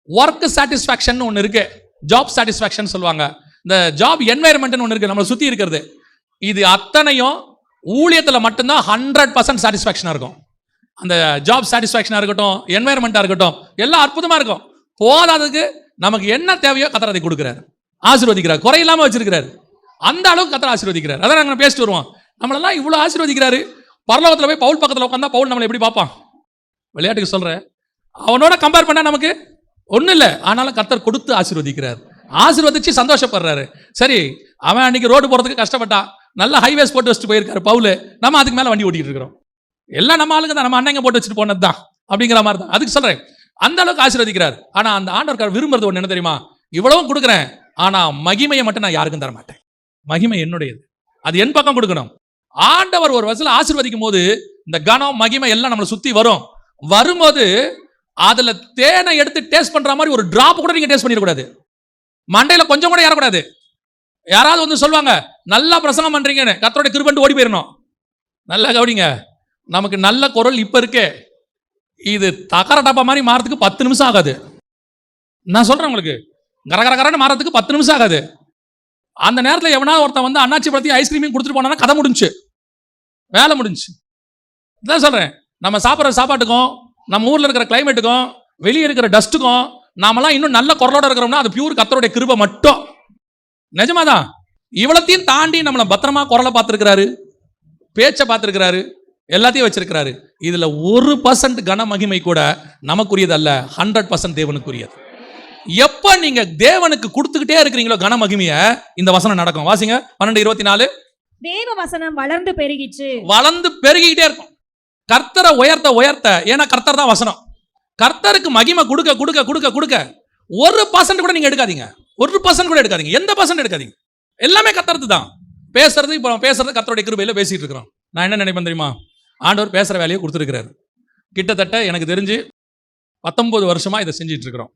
ஒர்க் சாட்டிஸ்ஃபேக்ஷன் ஒன்று இருக்கு, ஜாப் சாட்டிஸ்ஃபேக்ஷன் சொல்லுவாங்க. இந்த ஜாப் என்வைரன்மெண்ட் ஒன்று இருக்கு நம்மளை சுத்தி இருக்கிறது. இது அத்தனையும் ஊழியத்தில் மட்டும்தான் 100% சாட்டிஸ்ஃபேக்ஷனாக இருக்கும். அந்த ஜாப் சாட்டிஸ்ஃபேக்ஷனாக இருக்கட்டும், என்வைரன்மெண்ட்டாக இருக்கட்டும், எல்லாம் அற்புதமாக இருக்கும். போதாததுக்கு நமக்கு என்ன தேவையோ கத்தர் அதை கொடுக்குறாரு, ஆசீர்வதிக்கிறார், குறையில்லாமல் வச்சிருக்கிறார். அந்த அளவுக்கு கத்தர் ஆசீர்வதிக்கிறார். அதான் நாங்கள் பேசிட்டு வருவோம், நம்மளெல்லாம் இவ்வளோ ஆசீர்வதிக்கிறாரு. பரலோகத்தில் போய் பவுல் பக்கத்தில் உட்காந்தா பவுல் நம்மளை எப்படி பார்ப்பான்? விளையாட்டுக்கு சொல்கிறேன், அவனோட கம்பேர் பண்ணால் நமக்கு ஒன்றும் இல்லை. ஆனாலும் கர்த்தர் கொடுத்து ஆசீர்வதிக்கிறார், ஆசீர்வதிச்சு சந்தோஷப்படுறாரு. சரி, அவன் அன்னைக்கு ரோடு போகிறதுக்கு கஷ்டப்பட்டான், நல்ல ஹைவேஸ் போட்டு வச்சுட்டு போயிருக்காரு பவுல், நம்ம அதுக்கு மேலே வண்டி ஓட்டிகிட்டு இருக்கிறோம். எல்லாம் நம்ம ஆளுங்க தான், நம்ம அண்ணங்க போட்டு வச்சுட்டு போனது தான் அப்படிங்கிற மாதிரி தான். அதுக்கு சொல்கிறேன், அந்த அளவுக்கு ஆசீர்வதிக்கிறார். ஆனால் அந்த ஆண்டவர் விரும்புறது ஒன்று என்ன தெரியுமா? இவ்வளவும் கொடுக்குறேன், ஆனால் மகிமையை மட்டும் நான் யாருக்கும் தர மாட்டேன். மகிமை என்னுடையது, அது என் பக்கம் கொடுக்கணும். ஆண்டவர் ஒரு வசதியில் ஆசீர்வதிக்கும் போது இந்த கனம் மகிமை எல்லாம் நம்மளை சுற்றி வரும்போது அதுல தேனை எடுத்து டேஸ்ட் பண்ற மாதிரி ஒரு டிராப் கூட நீங்க டேஸ்ட் பண்ணிடக்கூடாது, மண்டையில கொஞ்சம் கூட ஏறக்கூடாது. யாராவது வந்து சொல்லுவாங்க நல்லா பிரசங்கம் பண்றீங்கன்னு, கர்த்தருடைய கிருபை ஓடி போயிடணும். நல்லா கவனிங்க, நமக்கு நல்ல குரல் இப்ப இருக்கே, இது தகர டப்பா மாதிரி மாறதுக்கு 10 நிமிஷம் ஆகாது. நான் சொல்றேன் உங்களுக்கு, கரகரகரன்னு மாறதுக்கு 10 நிமிஷம் ஆகாது. அந்த நேரத்தில் எவனா ஒருத்தன் வந்து அண்ணாச்சி பழத்தையும் ஐஸ்கிரீமையும் கொடுத்துட்டு போனா கதை முடிஞ்சு, வேலை முடிஞ்சு. இதான் சொல்றேன், நம்ம சாப்பிட்ற சாப்பாட்டுக்கும் நம்ம ஊர்ல இருக்கிற கிளைமேட்டுக்கும் வெளியே இருக்கிற டஸ்ட்டுக்கும் நாமெல்லாம் இன்னும் நல்ல குரலோட இருக்கிறோம்னா அது பியூர் கர்த்தருடைய கிருபை மட்டும். நிஜமாதான். இவ்வளத்தையும் தாண்டி நம்மளை பத்திரமா குரலை பார்த்துருக்கிறாரு, பேச்சை பார்த்துருக்கிறாரு, எல்லாத்தையும் வச்சிருக்கிறாரு. இதுல 1% கன மகிமை கூட நமக்குரியது அல்ல, 100% தேவனுக்குரியது. எப்ப நீங்க தேவனுக்கு கொடுத்துக்கிட்டே இருக்கிறீங்களோ கன மகிமைய, இந்த வசனம் நடக்கும். வாசிங்க 12:24. தேவ வசனம் வளர்ந்து பெருகிச்சு, வளர்ந்து பெருகிட்டே இருக்கும். கர்த்தரை உயர்த்த உயர்த்த, ஏன்னா கர்த்தர் தான் வசனம். கர்த்தருக்கு மகிமை கொடுக்க கொடுக்க கொடுக்க கொடுக்க 1% கூட நீங்க எடுக்காதீங்க, 1% கூட எடுக்காதீங்க, எந்த பர்சன்ட் எடுக்காதீங்க. எல்லாமே கர்த்தருக்கு தான். பேசுறது, இப்போ பேசுறது கர்த்தருடைய கிருபையில பேசிட்டு இருக்கிறோம். நான் என்ன நினைப்பேன் தெரியுமா? ஆண்டவர் பேசுற வேலையை கொடுத்துருக்கிறாரு. கிட்டத்தட்ட எனக்கு தெரிஞ்சு 19 வருஷமா இதை செஞ்சிட்டு இருக்கிறோம்.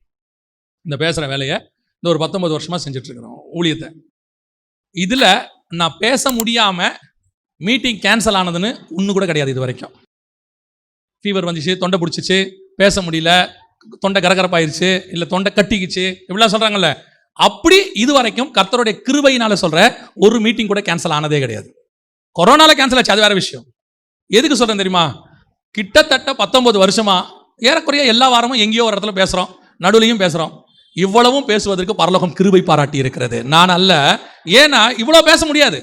இந்த பேசுற வேலையை இந்த ஒரு 19 வருஷமா செஞ்சுட்டு இருக்கிறோம் ஊழியத்தை. இதுல நான் பேச முடியாம மீட்டிங் கேன்சல் ஆனதுன்னு ஒன்று கூட கிடையாது இது வரைக்கும். ஃபீவர் வந்துச்சு, தொண்டை பிடிச்சிச்சு, பேச முடியல, தொண்டை கரகரப்பாயிருச்சு, இல்லை தொண்டை கட்டிக்குச்சு, இப்படிலாம் சொல்றாங்கல்ல, அப்படி இது வரைக்கும் கர்த்தருடைய கிருபையினால சொல்ற ஒரு மீட்டிங் கூட கேன்சல் ஆனதே கிடையாது. கொரோனால கேன்சல் ஆச்சு, அது வேற விஷயம். எதுக்கு சொல்றேன் தெரியுமா? கிட்டத்தட்ட 19 வருஷமா ஏறக்குறைய எல்லா வாரமும் எங்கேயோ ஒரு இடத்துல பேசுறோம், நடுவுலையும் பேசுறோம். இவ்வளவும் பேசுவதற்கு பரலோகம் கிருபை பாராட்டி இருக்கிறது, நான் அல்ல. ஏன்னா இவ்வளவு பேச முடியாது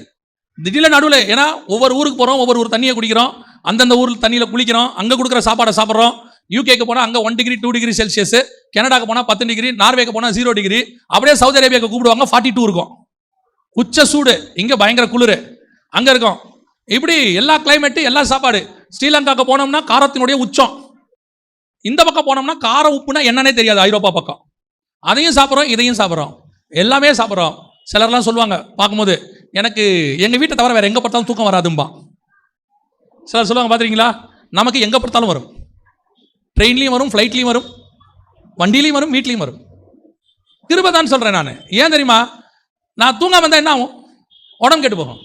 திடீர்ல நடுவில். ஏன்னா ஒவ்வொரு ஊருக்கு போறோம், ஒவ்வொரு ஊர் தண்ணியை குடிக்கிறோம், அந்தந்த ஊரில் தண்ணியில் குளிக்கிறோம், அங்கே கொடுக்குற சாப்பாடை சாப்பிட்றோம். யூகேக்கு போனால் அங்கே 1 டிகிரி 2 டிகிரி செல்சியஸ், கனடாக்கு போனால் 10 டிகிரி, நார்வேக்கு போனால் 0 டிகிரி, அப்படியே சவுதி அரேபியாவுக்கு கூப்பிடுவாங்க 42 இருக்கும், உச்ச சூடு. இங்கே பயங்கர குளிர், அங்கே இருக்கும். இப்படி எல்லா கிளைமேட்டு, எல்லா சாப்பாடு. ஸ்ரீலங்காவுக்கு போனோம்னா காரத்தினுடைய உச்சம். இந்த பக்கம் போனோம்னா கார உப்புனா என்னன்னே தெரியாது, ஐரோப்பா பக்கம். அதையும் சாப்பிட்றோம், இதையும் சாப்பிட்றோம், எல்லாமே சாப்பிட்றோம். சிலர்லாம் சொல்லுவாங்க பார்க்கும்போது, எனக்கு எங்கள் வீட்டை தவிர வேறு எங்கே பார்த்தாலும் தூக்கம் வராதும்பா. சிலர் சொல்லுவாங்க பார்த்துருக்கீங்களா? நமக்கு எங்கே பார்த்தாலும் வரும், ட்ரெயின்லேயும் வரும், ஃப்ளைட்லேயும் வரும், வண்டியிலையும் வரும், வீட்லேயும் வரும். கிருபை தான் சொல்கிறேன் நான். ஏன் தெரியுமா? நான் தூங்காம வந்தால் என்ன ஆகும்? உடம்பு கெட்டு போகும்.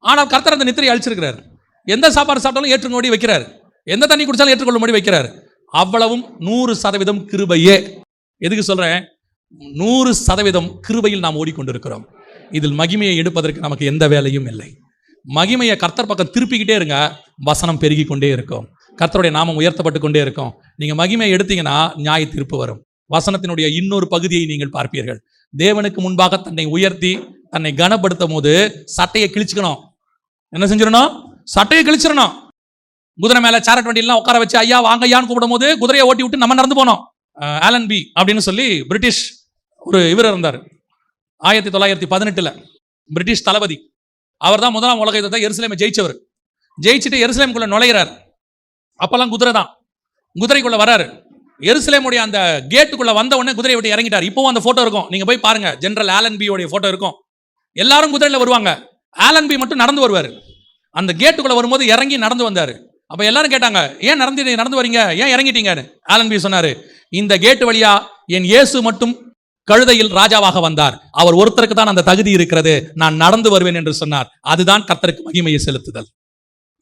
ஆனால் கர்த்தர் அந்த நித்திரையை அழிச்சிருக்கிறார். எந்த சாப்பாடு சாப்பிட்டாலும் ஏற்றுக்கொள்ளும்படி வைக்கிறார், எந்த தண்ணி குடிச்சாலும் ஏற்றுக்கொள்ளும்படி வைக்கிறார். அவ்வளவும் 100% கிருபையே. எதுக்கு சொல்றேன்? 100% கிருபையில் நாம் ஓடிக்கொண்டிருக்கிறோம். இதில் மகிமையை எடுப்பதற்கு நமக்கு எந்த வேலையும் இல்லை. மகிமையை கர்த்தர் பக்கம் திருப்பிக்கிட்டே இருங்க, வசனம் பெருகி கொண்டே இருக்கும், கர்த்தருடைய நாமம் உயர்த்தப்பட்டு கொண்டே இருக்கும். நீங்க மகிமையை எடுத்தீங்கன்னா நியாய தீர்ப்பு வரும். வசனத்தினுடைய இன்னொரு பகுதியை நீங்கள் பார்ப்பீர்கள். தேவனுக்கு முன்பாக தன்னை உயர்த்தி தன்னை கனப்படுத்தும் போது சட்டையை கிழிச்சுக்கணும். என்ன செஞ்சிடணும்? சட்டையை கிழிச்சிடணும். குதிரை மேல சேரட் வண்டியெல்லாம் உட்கார வச்சு ஐயா வாங்க ஐயான்னு கூப்பிடும் போது குதிரையை ஓட்டி விட்டு நம்ம நடந்து போனோம். ஆலன் பி அப்படின்னு சொல்லி பிரிட்டிஷ் ஒரு இவர் இருந்தார். 1918 பிரிட்டிஷ் தளபதி. அவர் தான் முதலாம் உலக யுத்தத்தை எருசலேமை ஜெயிச்சவர். ஜெயிச்சுட்டு எருசலேமுக்குள்ள நுழையிறார். அப்பெல்லாம் குதிரை தான். குதிரைக்குள்ள வராரு. எருசலேமுடைய அந்த கேட்டுக்குள்ள வந்த உடனே குதிரையை விட்டு இறங்கிட்டார். இப்பவும் அந்த போட்டோ இருக்கும், நீங்க போய் பாருங்க. ஜெனரல் ஆலன் பி உடைய போட்டோ இருக்கும். எல்லாரும் குதிரையில வருவாங்க, ஆலன் பி மட்டும் நடந்து வருவார். அந்த கேட்டுக்குள்ள வரும்போது இறங்கி நடந்து வந்தாரு. அப்ப எல்லாரும் கேட்டாங்க, ஏன் நடந்து வரீங்க, ஏன் இறங்கிட்டீங்கன்னு. ஆலன் பி சொன்னாரு, இந்த கேட்டு வழியா என் இயேசு மட்டும் கழுதையில் ராஜாவாக வந்தார், அவர் ஒருத்தருக்கு தான் அந்த தகுதி இருக்கிறது, நான் நடந்து வருவேன் என்று சொன்னார். அதுதான் கர்த்தருக்கு மகிமையை செலுத்துதல்.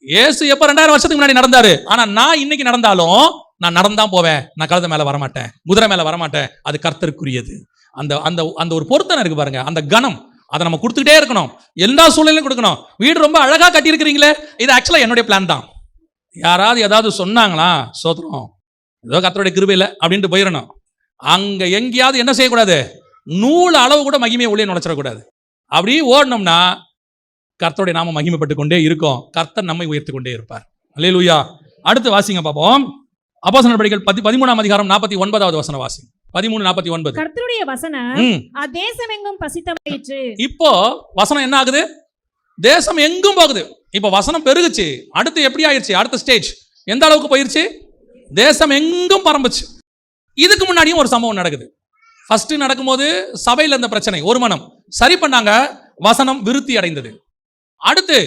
இயேசு எப்ப 2000 வருஷத்துக்கு முன்னாடி நடந்தாரு. ஆனா நான் இன்னைக்கு நடந்தாலும் நான் நடந்தான் போவேன், நான் கழுதை மேல வரமாட்டேன், குதிரை மேல வரமாட்டேன். அது கர்த்தருக்குரியது. அந்த அந்த அந்த ஒரு பொருத்தனை இருக்கு பாருங்க, அந்த கணம், அதை நம்ம கொடுத்துக்கிட்டே இருக்கணும், எல்லா சூழ்நிலையும் கொடுக்கணும். வீடு ரொம்ப அழகா கட்டி இருக்கிறீங்களே, இது ஆக்சுவலா என்னுடைய பிளான் தான். யாராவது ஏதாவது சொன்னாங்களா, சோத்திரம், ஏதோ கர்த்தருடைய கிருபையில அப்படின்ட்டு போயிடணும். அங்க எங்கேயாவது என்ன செய்யக்கூடாது, நூல் அளவு கூட மகிமையை உள்ளே நுழைச்சிடக்கூடாது. அப்படி ஓடணும்னா கர்த்தருடைய நாம மகிமைப்பட்டு கொண்டே இருக்கும், கர்த்தர் நம்மை உயர்த்தி கொண்டே இருப்பார். அல்லேலூயா. அடுத்து வாசிங்க பார்ப்போம். அப்போஸ்தலர் நடபடிகள் 13ஆம் அதிகாரம் 49வது வசனம் வாசி. 13:49. கர்த்தருடைய வசனம் தேசம் எங்கும் பிரசித்தமாயிற்று. இப்போ வசனம் என்ன ஆகுது? தேசம் எங்கும் போகுது. இப்போ வசனம் பெருகுச்சு. அடுத்து எப்படி ஆயிடுச்சு? அடுத்த ஸ்டேஜ் எந்த அளவுக்கு போயிருச்சு? தேசம் எங்கும் பரம்புச்சு. இதுக்கு முன்னாடியும் ஒரு சம்பவம் நடக்குது. ஃபர்ஸ்ட் நடக்கும்போது சபையில் இருந்த பிரச்சனை ஒரு மனம் சரி பண்ணாங்க, வசனம் விருத்தி அடைந்தது. அடுத்து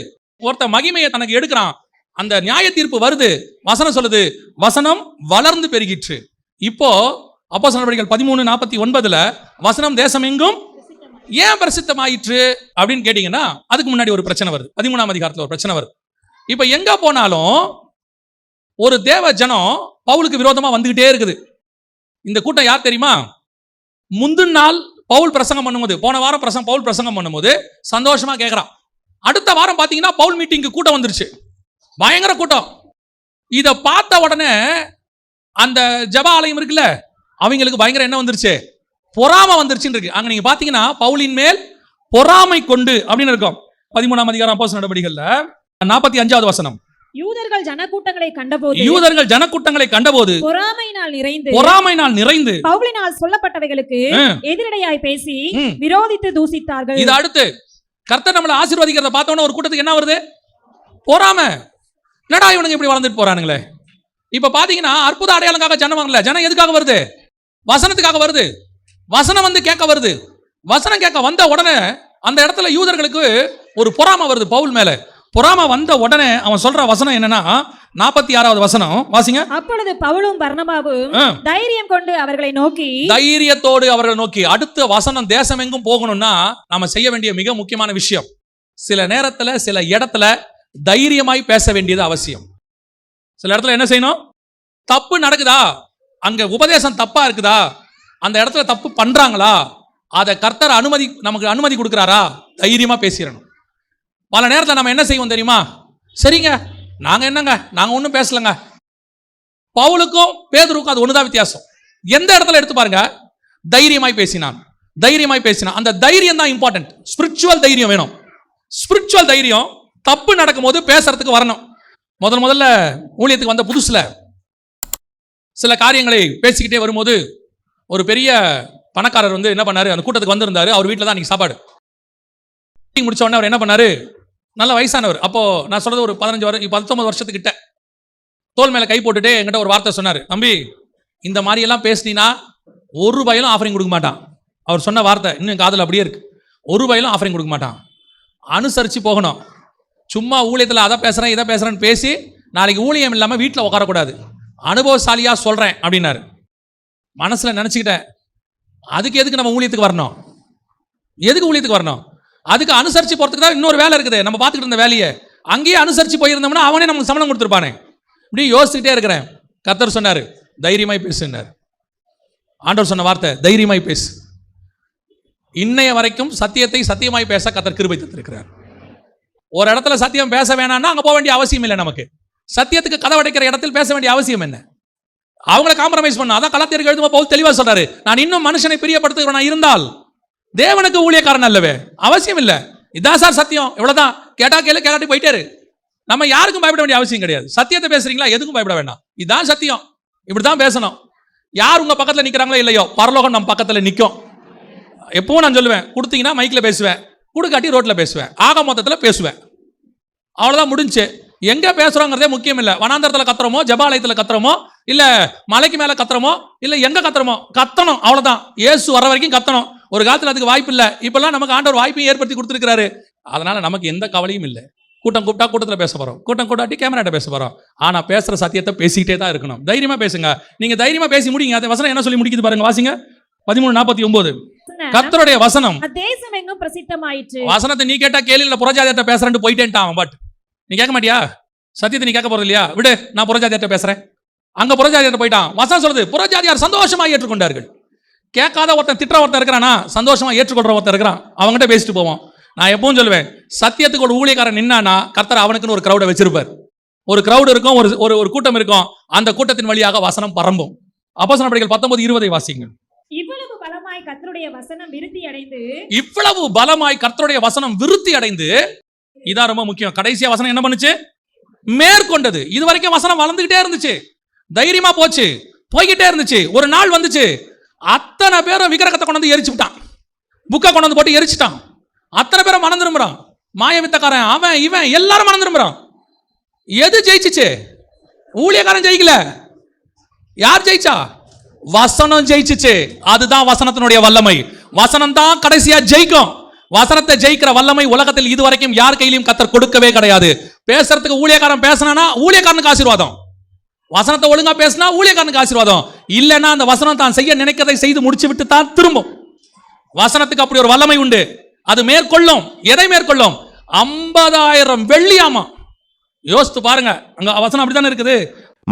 ஒருத்த மகிமையை தனக்கு எடுக்கிறான், அந்த நியாய தீர்ப்பு வருது, வசனம் சொல்லுது, வசனம் வளர்ந்து பெருகிற்று. இப்போ அப்போஸ்தலர் நடபடிகள் 13:49 வசனம் தேசம் எங்கும் ஏன் பிரசித்தமாயிற்று அப்படின்னு கேட்டீங்கன்னா, அதுக்கு முன்னாடி ஒரு பிரச்சனை வருது. 13ஆம் அதிகாரத்தில் ஒரு பிரச்சனை வருது. இப்போ எங்க போனாலும் ஒரு தேவ ஜனம் பவுலுக்கு விரோதமா வந்துகிட்டே இருக்குது. இந்த கூட்டம் யார் தெரியுமா? முந்தின நாள் பவுல் பிரசங்கம் பண்ணும்போது, போன வாரம் பவுல் பிரசங்கம் பண்ணும்போது சந்தோஷமா கேட்கிறான். அடுத்த வாரம் பாத்தீங்கன்னா பவுல் மீட்டிங்கு கூட்டம் வந்துருச்சு, பயங்கர கூட்டம். இதை பார்த்த உடனே அந்த ஜெப ஆலயம் இருக்குல்ல, அவங்களுக்கு பயங்கர என்ன வந்துருச்சு? பொறாமை வந்துருச்சுன்னு இருக்கு. அங்க நீங்க பாத்தீங்கன்னா பவுலின் மேல் பொறாமை கொண்டு அப்படின்னு இருக்கும். 13ஆம் அதிகாரம் அப்போஸ்தலர் நடபடிகள்ல 45வது வசனம். யூதர்கள் ஜனக்கூட்டங்களை கண்டபோது பொறாமையினால் நிறைந்து பவுலினால் சொல்லப்பட்டவைகளுக்கு எதிரடையாய் பேசி விரோதித்து தூசித்தார்கள். இது அடுத்து கர்த்தர் நம்மளை ஆசீர்வதிக்கிறத பார்த்தோன்னா ஒரு கூட்டத்துக்கு என்ன வருது? பொறாமை. என்னடா இவனுங்க இப்படி வளர்ந்துட்டு போறானுங்களே. இப்ப பாத்தீங்கன்னா அற்புத அடையாளங்காக ஜனம் வரல. ஜனம் எதுக்காக வருது? வசனத்துக்காக வருது. வசனம் வந்து கேட்க வருது. வசனம் கேட்க வந்த உடனே அந்த இடத்துல யூதர்களுக்கு ஒரு பொறாமை வருது பவுல் மேல. பொறாமை வந்த உடனே அவன் சொல்ற வசனம் என்னன்னா 46வது வசனம் வாசிங்க. அப்பொழுது பவுலும் பர்னபாவும் தைரியம் கொண்டு அவர்களை நோக்கி, தைரியத்தோடு அவர்களை நோக்கி. அடுத்த வசனம் தேசம் எங்கும் போகணும்னா நாம செய்ய வேண்டிய மிக முக்கியமான விஷயம், சில நேரத்துல சில இடத்துல தைரியமாய் பேச வேண்டியது அவசியம். சில இடத்துல என்ன செய்யணும்? தப்பு நடக்குதா, அங்க உபதேசம் தப்பா இருக்குதா, அந்த இடத்துல தப்பு பண்றாங்களா, அதை கர்த்தர் நமக்கு அனுமதி கொடுக்கிறாரா, தைரியமா பேசிடணும். பல நேரத்தில் நம்ம என்ன செய்வோம் தெரியுமா? சரிங்க, நாங்க என்னங்க, நாங்க ஒன்றும் பேசலங்க. பவுலுக்கும் பேதுருக்கும் அது ஒண்ணுதான் வித்தியாசம். எந்த இடத்துல எடுத்து பாருங்க, தைரியமாய் பேசினான். அந்த தைரியம் தான் இம்பார்ட்டன்ட். ஸ்பிரிச்சுவல் தைரியம் வேணும். ஸ்பிரிச்சுவல் தைரியம் தப்பு நடக்கும் போது பேசுறதுக்கு வரணும். முதல்ல ஊழியத்துக்கு வந்த புதுசுல சில காரியங்களை பேசிக்கிட்டே வரும்போது ஒரு பெரிய பணக்காரர் வந்து என்ன பண்ணாரு, அந்த கூட்டத்துக்கு வந்திருந்தாரு. அவர் வீட்டில் தான் அன்னைக்கு சாப்பாடு. முடிச்ச உடனே அவர் என்ன பண்ணாரு, நல்ல வயசானவர், அப்போ நான் சொல்றது ஒரு 19 வருஷத்துக்கிட்ட, தோல் மேல கை போட்டுட்டு என்கிட்ட ஒரு வார்த்தை சொன்னாரு. தம்பி, இந்த மாதிரி எல்லாம் பேசினா ₹1 ஆஃபரிங் கொடுக்க மாட்டான். அவர் சொன்ன வார்த்தை இன்னும் காதுல அப்படியே இருக்கு. ₹1 ஆஃபரிங் கொடுக்க மாட்டான். அனுசரிச்சு போகணும். சும்மா ஊழியத்தில் அதை பேசுறேன் இதை பேசுறேன்னு பேசி நாளைக்கு ஊழியம் இல்லாம வீட்டில் உட்காரக்கூடாது. அனுபவசாலியா சொல்றேன் அப்படின்னாரு. மனசுல நினைச்சுக்கிட்டேன், அதுக்கு எதுக்கு நம்ம ஊழியத்துக்கு வரணும்? எதுக்கு ஊழியத்துக்கு வரணும்? அதுக்கு அனுசரிச்சு போறதுக்கு தான் இன்னொரு வேலை இருக்குது. நம்ம பார்த்துக்கிட்டு இருந்த வேலையை அங்கேயே அனுசரிச்சு போயிருந்தோம்னா அவனே நமக்கு சம்பளம் கொடுத்துருப்பானே. இப்படி யோசிச்சுட்டே இருக்கிறேன். கர்த்தர் சொன்னாரு, தைரியமாய் பேசுனார். ஆண்டவர் சொன்ன வார்த்தை, தைரியமாய் பேசு. இன்னைய வரைக்கும் சத்தியத்தை சத்தியமாய் பேச கர்த்தர் கிருபை தந்திருக்கிறார். ஒரு இடத்துல சத்தியம் பேச வேணாம்னா அங்க போக வேண்டிய அவசியம் இல்லை. நமக்கு சத்தியத்துக்கு கதவு அடைக்கிற இடத்தில் பேச வேண்டிய அவசியம் என்ன? அவங்களை காம்ப்ரமைஸ் பண்ண. அதான் கலாத்தியருக்கு எழுதும் பவுல் தெளிவா சொல்றாரு, நான் இன்னும் மனுஷனை பிரியப்படுத்துகிறவனா இருந்தால் தேவனுக்கு ஊழியக்காரன் அல்லவே. அவசியம் இல்லை. இதான் சார் சத்தியம், இவ்வளவுதான். கேட்டா கேளு, கேளாட்டி போயிட்டாரு. நம்ம யாருக்கும் பயப்பட வேண்டிய அவசியம் கிடையாது. சத்தியத்தை பேசுறீங்களா, எதுக்கும் பயப்பட வேண்டாம். இதுதான் சத்தியம், இப்படிதான் பேசணும். யார் உங்க பக்கத்துல நிக்கிறாங்களோ இல்லையோ, பரலோகம் நம்ம பக்கத்துல நிற்கும். எப்பவும் நான் சொல்லுவேன், கொடுத்தீங்கன்னா மைக்கில் பேசுவேன், கொடுக்காட்டி ரோட்ல பேசுவேன், ஆக மொத்தத்தில் பேசுவேன். அவ்வளவுதான், முடிஞ்சு. எங்க பேசுறோங்கிறதே முக்கியம் இல்லை. வனாந்தரத்தில் கத்துறோமோ, ஜபாலயத்தில் கத்துறோமோ, இல்ல மலைக்கு மேல கத்துறோமோ, இல்ல எங்க கத்துறோமோ, கத்தணும். அவ்வளவுதான். இயேசு வர வரைக்கும் கத்தணும். ஒரு காலத்துல அதுக்கு வாய்ப்பு இல்லை. இப்பெல்லாம் நமக்கு ஆண்டவர் வாய்ப்பையும் ஏற்படுத்தி கொடுத்துருக்காரு. அதனால நமக்கு எந்த கவலையும் இல்லை. கூட்டம் கூப்பிட்டா கூட்டத்தில் பேச போறோம், கூட்டம் கூட்டாட்டி கேமராட்ட பேச போறோம். ஆனா பேசுற சத்தியத்தை பேசிக்கிட்டே தான் இருக்கணும். தைரியமா பேசுங்க. நீங்க தைரியமா பேசி முடிங்க. அந்த வசனம் என்ன சொல்லி முடிக்குது பாருங்க, வாசிங்க. 13:49. கர்த்தருடைய வசனம் தேசம் எங்கும் பிரசித்தமாயிற்று. வசனத்தை நீ கேட்டா கேள்வியில புறஜாதியார்ட்ட பேசுறேன்னு போயிட்டேன்ட்டான். பட் நீ கேட்க மாட்டியா? சத்தியத்தை நீ கேட்க போறது இல்லையா? விடு, நான் புறஜாதியார்ட்ட பேசுறேன். அங்க புறஜாதியார்ட்ட போயிட்டான். வசனம் சொல்லுது, புறஜாதியார் சந்தோஷமா ஏற்றுக்கொண்டார்கள். கேட்காத ஒருத்தன் திட்டுற ஒருத்தன் இருக்கிறானா, சந்தோஷமா ஏற்றுக்கொள்ற ஒருத்தன் இருக்கிறான், அவங்ககிட்ட பேசிட்டு போவோம். நான் எப்பவும் சொல்லுவேன், சத்தியத்துக்கு ஒரு ஊழியக்காரன் நின்னானா கர்த்தர் அவனுக்குன்னு ஒரு கிரௌட வச்சிருப்பார். ஒரு கிரௌடு இருக்கும், ஒரு கூட்டம் இருக்கும். அந்த கூட்டத்தின் வழியாக வசனம் பரம்பும். அப்போஸ்தலர் 19:20 வாசிங்க. இவ்வளவு பலமாய் கர்த்தருடைய வசனம் விருத்தி அடைந்து, இவ்வளவு பலமாய் கர்த்தருடைய வசனம் விருத்தி அடைந்து, இதான் ரொம்ப முக்கியம். கடைசியா வசனம் என்ன பண்ணுச்சு? மேற்கொண்டது. இது வரைக்கும் வசனம் வளர்ந்துகிட்டே இருந்துச்சு, தைரியமா போச்சு, போய்கிட்டே இருந்துச்சு. ஒரு நாள் வந்துச்சு, அத்தனை பேரும் விக்கிரகத்தை கொண்டு வந்து எரிச்சு விட்டான், புக்கை கொண்டு வந்து போட்டு எரிச்சுட்டான். அத்தனை பேரும் மனம் திரும்புறான். மாய வித்தக்காரன், அவன் இவன் எல்லாரும் மனம் திரும்புறான். எது ஜெயிச்சுச்சு? ஊழியக்காரன் ஜெயிக்கல. யார் ஜெயிச்சா? வசனம் ஜெயிச்சுச்சு. அதுதான் வசனத்தினுடைய வல்லமை. வசனம் தான் கடைசியா ஜெயிக்கும். வசனத்தை ஜெயிக்கிற வல்லமை உலகத்தில் இதுவரைக்கும் யார் கையிலும் கர்த்தர் கொடுக்கவே கிடையாது. பேசுறதுக்கு ஊழியக்காரன் பேசினா ஊழியக்காரனுக்கு ஆசீர்வாதம். வசனத்தை ஒழுங்கா பேசினா ஊழியக்காரனுக்கு ஆசீர்வாதம். இல்லைன்னா அந்த வசனம் தான் செய்ய நினைக்கிறதை செய்து முடிச்சு விட்டு தான் திரும்பும். வசனத்துக்கு அப்படி ஒரு வல்லமை உண்டு. அது மேற்கொள்ளும். எதை மேற்கொள்ளும்? 50,000 வெள்ளியாமா. யோசித்து பாருங்க, அங்க வசனம் அப்படித்தானே இருக்குது.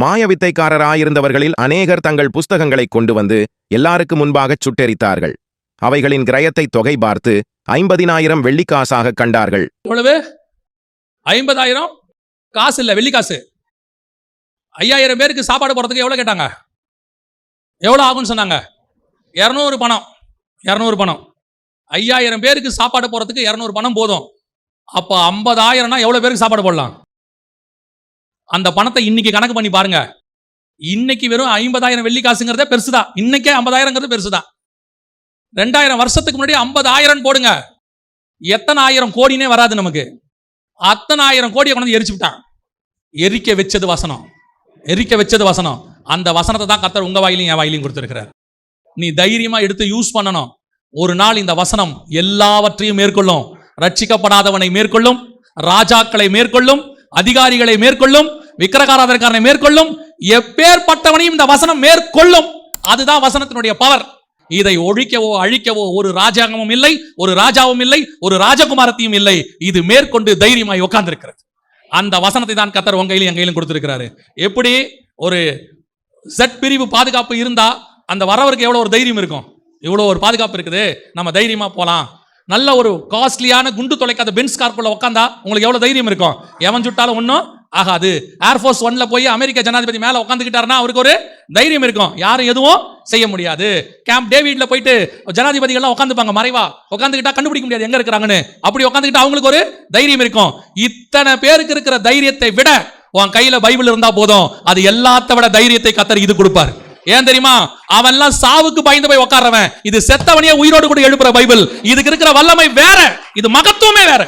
மாயவித்தைக்காரராயிருந்தவர்களில் அநேகர் தங்கள் புஸ்தகங்களை கொண்டு வந்து எல்லாருக்கு முன்பாக சுட்டெரித்தார்கள். அவைகளின் கிரயத்தை தொகை பார்த்து 50,000 வெள்ளிக்காசாக கண்டார்கள். எவ்வளவு? 50,000 காசு இல்ல, வெள்ளிக்காசு. 5,000 பேருக்கு சாப்பாடு போறதுக்கு எவ்வளவு கேட்டாங்க? எவ்வளவு ஆகும்னு சொன்னாங்க? 200 பணம். 200 பணம். 5,000 பேருக்கு சாப்பாடு போறதுக்கு 200 பணம் போதும். அப்ப 50,000னா எவ்வளவு பேருக்கு சாப்பாடு போடலாம்? அந்த பணத்தை இன்னைக்கு கணக்கு பண்ணி பாருங்க. இன்னைக்கு வெறும் 50,000 வெள்ளி காசுங்கிறதே பெருசுதான். இன்னைக்கே 50,000ங்கிறது பெருசுதான். 2000 வருஷத்துக்கு முன்னாடி 50,000 போடுங்க, எத்தனை 1000 கோடினே வராது நமக்கு. அத்தனை 1000 கோடியை கொண்டு எரிச்சு விட்டான். எரிக்க வச்சது வசனம். எரிக்க வச்சது வசனம். அந்த வசனத்தை தான் கர்த்தர் உங்க வாயிலையும் என் வாயிலையும் கொடுத்திருக்கிறார். நீ தைரியமா எடுத்து யூஸ் பண்ணணும். ஒரு நாள் இந்த வசனம் எல்லாவற்றையும் மேற்கொள்ளும். ரட்சிக்கப்படாதவனை மேற்கொள்ளும், ராஜாக்களை மேற்கொள்ளும், அதிகாரிகளை மேற்கொள்ளும், விக்கிரகாராதனைக்காரனை மேற்கொள்ளும், எப்பேற்பட்டவனையும் இந்த வசனம் மேற்கொள்ளும். அதுதான் வசனத்தினுடைய பவர். இதை ஒழிக்கவோ அழிக்கவோ ஒரு ராஜாங்கமும் இல்லை, ஒரு ராஜாவும் இல்லை, ஒரு ராஜகுமாரத்தையும் இல்லை. இது மேற்கொண்டு தைரியமாய் உட்கார்ந்திருக்கிறது. அந்த வசனத்தை தான் கர்த்தர் உங்க கையிலும் என் கையிலும் கொடுத்திருக்கிறாரு. எப்படி ஒரு Z பிரிவு பாதுகாப்பு இருந்தா அந்த வரவருக்கு எவ்வளவு ஒரு தைரியம் இருக்கும்? இவ்வளவு ஒரு பாதுகாப்பு இருக்குது, நம்ம தைரியமா போலாம். நல்ல ஒரு காஸ்ட்லியான குண்டு தொலைக்காத பென்ஸ் கார்க்குள்ள உட்காந்தா உங்களுக்கு எவ்வளவு தைரியம் இருக்கும்? எவன் சுட்டாலும் ஒன்றும் ஆகாது. ஏர்ஃபோர்ஸ் 1ல போய் அமெரிக்க ஜனாதிபதி மேல உட்காந்துக்கிட்டாருன்னா அவருக்கு ஒரு தைரியம் இருக்கும், யாரும் எதுவும் செய்ய முடியாது. கேம்ப் டேவிட்ல போயிட்டு ஜனாதிபதிகள்லாம் உட்காந்துப்பாங்க, மறைவா உட்காந்துக்கிட்டா கண்டுபிடிக்க முடியாது எங்க இருக்கிறாங்கன்னு. அப்படி உட்காந்துக்கிட்டா அவங்களுக்கு ஒரு தைரியம் இருக்கும். இத்தனை பேருக்கு இருக்கிற தைரியத்தை விட உன் கையில பைபிள் இருந்தா போதும். அது எல்லாத்த விட தைரியத்தை கர்த்தர் இது கொடுப்பார். ஏன் தெரியுமா? அவன்லாம் சாவுக்கு பயந்து போய் உட்கார்றவன். இது செத்தவனையே உயிரோடு கூட எழுப்புற பைபிள். இதுக்கு இருக்கிற வல்லமை வேற, இது மகத்துவமே வேற.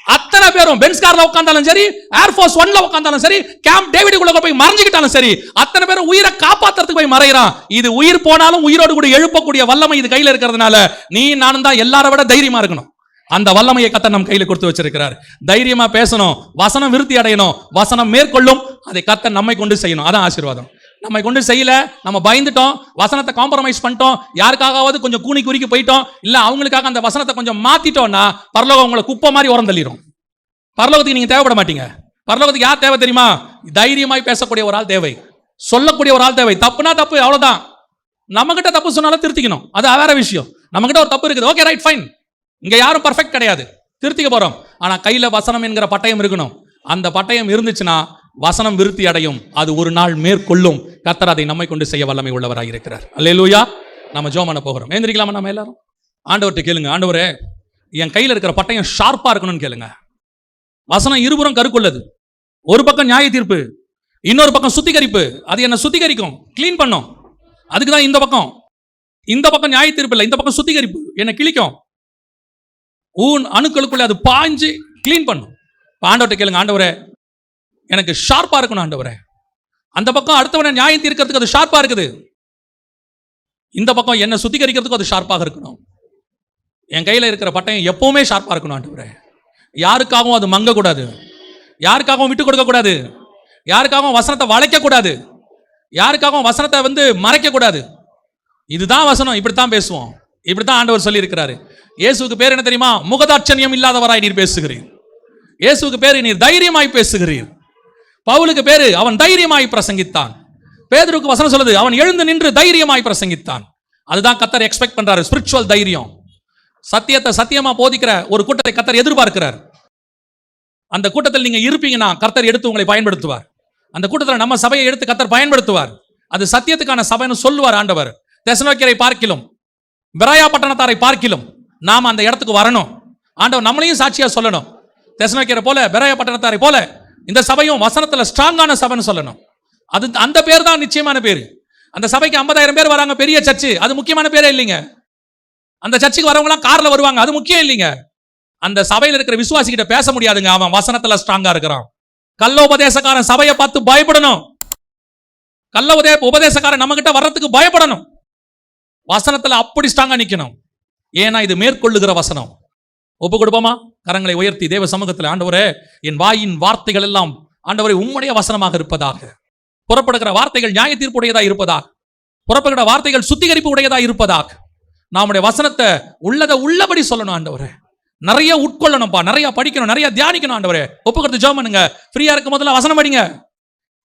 அத்தனை பேரும் பென்ஸ் கார்ல உட்கார்ந்தாலும் சரி, ஏர்ஃபோர்ஸ் 1ல உட்கார்ந்தாலும் சரி, கேம்ப் டேவிடுக்குள்ள போய் மறைஞ்சிக்கிட்டாலும் சரி, அத்தனை பேரும் உயிரை காப்பாத்துறதுக்கு போய் மறைறான். இது உயிர் போனாலும் உயிரோடு கூட எழுப்பக்கூடிய வல்லமை இது கையில இருக்கிறதுனால நீ நானும் தான் எல்லாரை விட தைரியமா இருக்கணும். அந்த வல்லமையை கர்த்தர் நம் கையில கொடுத்து வச்சிருக்கிறார். தைரியமா பேசணும், வசனம் விருத்தி அடையணும், வசனம் மேற்கொள்ளும், அதை கர்த்தர் நம்மை கொண்டு செய்யணும். அதான் ஆசீர்வாதம். நம்மை கொண்டு செய்யல, நம்ம பயந்துட்டோம், வசனத்தை காம்ப்ரமைஸ் பண்ணிட்டோம், யாருக்காகவாவது கொஞ்சம் கூனி குறுக்கி போயிட்டோம், இல்ல அவங்களுக்காக அந்த வசனத்தை கொஞ்சம் மாத்திட்டோம்னா பரலோகம் உங்களை குப்பை மாதிரி உரம் தள்ளிடும். பரலோகத்துக்கு நீங்க தேவைப்பட மாட்டீங்க. பரலோகத்துக்கு யார் தேவை தெரியுமா? தைரியமாய் பேசக்கூடிய ஒரு ஆள் தேவை, சொல்லக்கூடிய ஒரு ஆள் தேவை. தப்புனா தப்பு, அவ்வளவுதான். நம்ம கிட்ட தப்பு சொன்னாலும் திருத்திக்கணும், அது வேற விஷயம். நம்ம கிட்ட ஒரு தப்பு இருக்குது, ஓகே ரைட் ஃபைன், இங்க யாரும் பர்ஃபெக்ட் கிடையாது, திருத்திக்க போறோம். ஆனா கையில வசனம் என்கிற பட்டயம் இருக்கணும். அந்த பட்டயம் இருந்துச்சுன்னா வசனம் விருத்தி அடையும், அது ஒரு நாள் மேற்கொள்ளும். கர்த்தர் அதை நம்மை கொண்டு செய்ய வல்லமை உள்ளவராக இருக்கிறார். அல்லேலூயா. நம்ம ஜெபம் பண்ண போகிறோம். எந்திரிக்கலாமா நம்ம எல்லாரும்? ஆண்டவர்கிட்ட கேளுங்க, ஆண்டவரே என் கையில இருக்கிற பட்டயம் ஷார்ப்பா இருக்கணும்னு கேளுங்க. வசனம் இருபுறம் கருக்குள்ளது. ஒரு பக்கம் நியாய தீர்ப்பு, இன்னொரு பக்கம் சுத்திகரிப்பு. அது என்ன சுத்திகரிக்கும், கிளீன் பண்ணும். அதுக்கு தான் இந்த பக்கம் நியாய தீர்ப்பு இல்லை, இந்த பக்கம் சுத்திகரிப்பு. என்ன கிழிக்கும், ஊன் அணுக்களுக்குள்ள அது பாஞ்சு கிளீன் பண்ணும். ஆண்டவர்கிட்ட கேளுங்க, ஆண்டவரே எனக்கு ஷார்ப்பா இருக்கணும் ஆண்டவரே. அந்த பக்கம் அடுத்தவனை நியாயம் தீர்க்கிறதுக்கு அது ஷார்ப்பா இருக்குது, இந்த பக்கம் என்ன சுத்திகரிக்கிறதுக்கு அது ஷார்ப்பாக இருக்கணும். என் கையில இருக்கிற பட்டயம் எப்பவுமே ஷார்ப்பா இருக்கணும் ஆண்டவரே. யாருக்காகவும் அது மங்க கூடாது, யாருக்காகவும் விட்டு கொடுக்க கூடாது, யாருக்காகவும் வசனத்தை வளைக்க கூடாது, யாருக்காகவும் வசனத்தை மறைக்க கூடாது. இதுதான் வசனம், இப்படித்தான் பேசுவோம், இப்படித்தான் ஆண்டவர் சொல்லி இருக்கிறாரு. இயேசுவுக்கு பேர் என்ன தெரியுமா? முகதாட்சண்யம் இல்லாதவராய் நீர் பேசுகிறீர். இயேசுவுக்கு பேரு நீர் தைரியமாய் பேசுகிறீர். பவுலுக்கு பேரு அவன் தைரியமாய் பிரசங்கித்தான். பேதுருக்கு வசனம் சொல்லுது, அவன் எழுந்து நின்று தைரியமாய் பிரசங்கித்தான். அதுதான் கர்த்தர் எக்ஸ்பெக்ட் பண்றாரு, ஸ்பிரிச்சுவல் தைரியம். சத்தியத்தை சத்தியமா போதிக்கிற ஒரு கூட்டத்தை கர்த்தர் எதிர்பார்க்கிறார். அந்த கூட்டத்தில் நீங்க இருப்பீங்கன்னா கர்த்தர் எடுத்து உங்களை பயன்படுத்துவார். அந்த கூட்டத்தில் நம்ம சபையை எடுத்து கர்த்தர் பயன்படுத்துவார். அது சத்தியத்துக்கான சபைன்னு சொல்லுவார் ஆண்டவர். தெசலோனிக்கரை பார்க்கிலும் பெராயா பட்டணத்தாரை பார்க்கிலும் நாம் அந்த இடத்துக்கு வரணும். ஆண்டவர் நம்மளையும் சாட்சியா சொல்லணும். தெசலோனிக்கரை போல பெராயா பட்டணத்தாரை போல இந்த சபையும் வசனத்துல ஸ்ட்ராங்கான சபைன்னு சொல்லணும். அது அந்த பேர் தான் நிச்சயமான பேர். அந்த சபைக்கு 50,000 பேர் வராங்க, பெரிய சர்ச்சு, அது முக்கியமான பேரே இல்லைங்க. அந்த சர்ச்சுக்கு வரவங்களாம் கார்ல வருவாங்க, அது முக்கியம் இல்லைங்க. அந்த சபையில் இருக்கிற விசுவாசி கிட்ட பேச முடியாதுங்க, அவன் வசனத்துல ஸ்ட்ராங்கா இருக்கிறான். கள்ள உபதேசக்காரன் சபையை பார்த்து பயப்படணும். கள்ள உபதேசக்காரன் நம்ம கிட்ட வர்றதுக்கு பயப்படணும். வசனத்துல அப்படி ஸ்ட்ராங்கா நிக்கணும். ஏன்னா இது மேற்கொள்ளுகிற வசனம். ஒப்பு கொடுப்போமா? கரங்களை உயர்த்தி தேவ சமூகத்தில், ஆண்டவரே என் வாயின் வார்த்தைகள் எல்லாம் ஆண்டவரே உம்முடைய வசனமாக இருப்பதாக. புறப்படுகிற வார்த்தைகள் நியாய தீர்ப்புடையதா இருப்பதாக, புறப்படுகிற வார்த்தைகள் சுத்திகரிப்பு உடையதா இருப்பதாக. நம்முடைய வசனத்தை உள்ளபடி சொல்லணும் ஆண்டவரே. நிறைய உட்கொள்ளணும்ப்பா, நிறைய படிக்கணும், நிறைய தியானிக்கணும் ஆண்டவரே. ஒப்பு கொடுத்து ஜெபம் பண்ணுங்க. ஃப்ரீயா இருக்கும் முதல்ல வசனம் படிங்க.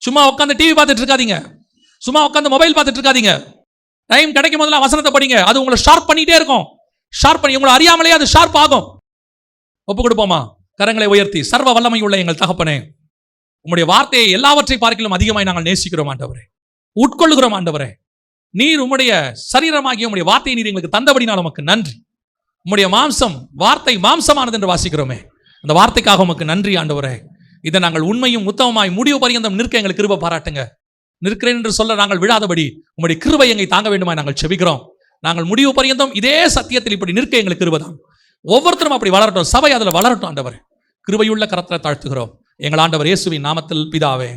சும்மா உட்காந்து டிவி பார்த்துட்டு இருக்காதீங்க, சும்மா உட்காந்து மொபைல் பார்த்துட்டு இருக்காதீங்க. டைம் கிடைக்கும் முதல்ல வசனத்தை படிங்க. அது உங்களை ஷார்ப் பண்ணிட்டே இருக்கும். ஷார்ப் பண்ணி உங்களை அறியாமலே அது ஷார்ப் ஆகும். ஒப்பு கொடுப்போமா? கரங்களை உயர்த்தி, சர்வ வல்லமை உள்ள எங்கள் தகப்பனே, உம்முடைய வார்த்தையை எல்லாவற்றை பார்க்கிலும் அதிகமாய் நாங்கள் நேசிக்கிறோம் ஆண்டவரே, உட்கொள்ளுகிறோம் ஆண்டவரே. நீர் உம்முடைய சரீரமாகிய உம்முடைய வார்த்தையை நீர் எங்களுக்கு தந்தபடினால் உமக்கு நன்றி. உம்முடைய மாம்சம், வார்த்தை மாம்சமானது என்று வாசிக்கிறோமே, அந்த வார்த்தைக்காக உமக்கு நன்றி ஆண்டவரே. இதை நாங்கள் உண்மையும் உத்தமமாய் முடிவு பரியந்தம் நிற்க எங்களுக்கு கிருபை பாராட்டுங்க. நிற்கிறேன் என்று சொல்ல நாங்கள் விடாதபடி உம்முடைய கிருபை எங்களை தாங்க வேண்டுமாய் நாங்கள் செபிக்கிறோம். நாங்கள் முடிவு பரியந்தம் இதே சத்தியத்தில் இப்படி நிற்க எங்களுக்கு கிருபை தான். ஒவ்வொருத்தரும் அப்படி வளரட்டும், சபை அதில் வளரட்டும் ஆண்டவர். கிருபையுள்ள கரத்தில் தாழ்த்துகிறோம் எங்கள் ஆண்டவர் இயேசுவின் நாமத்தில் பிதாவே.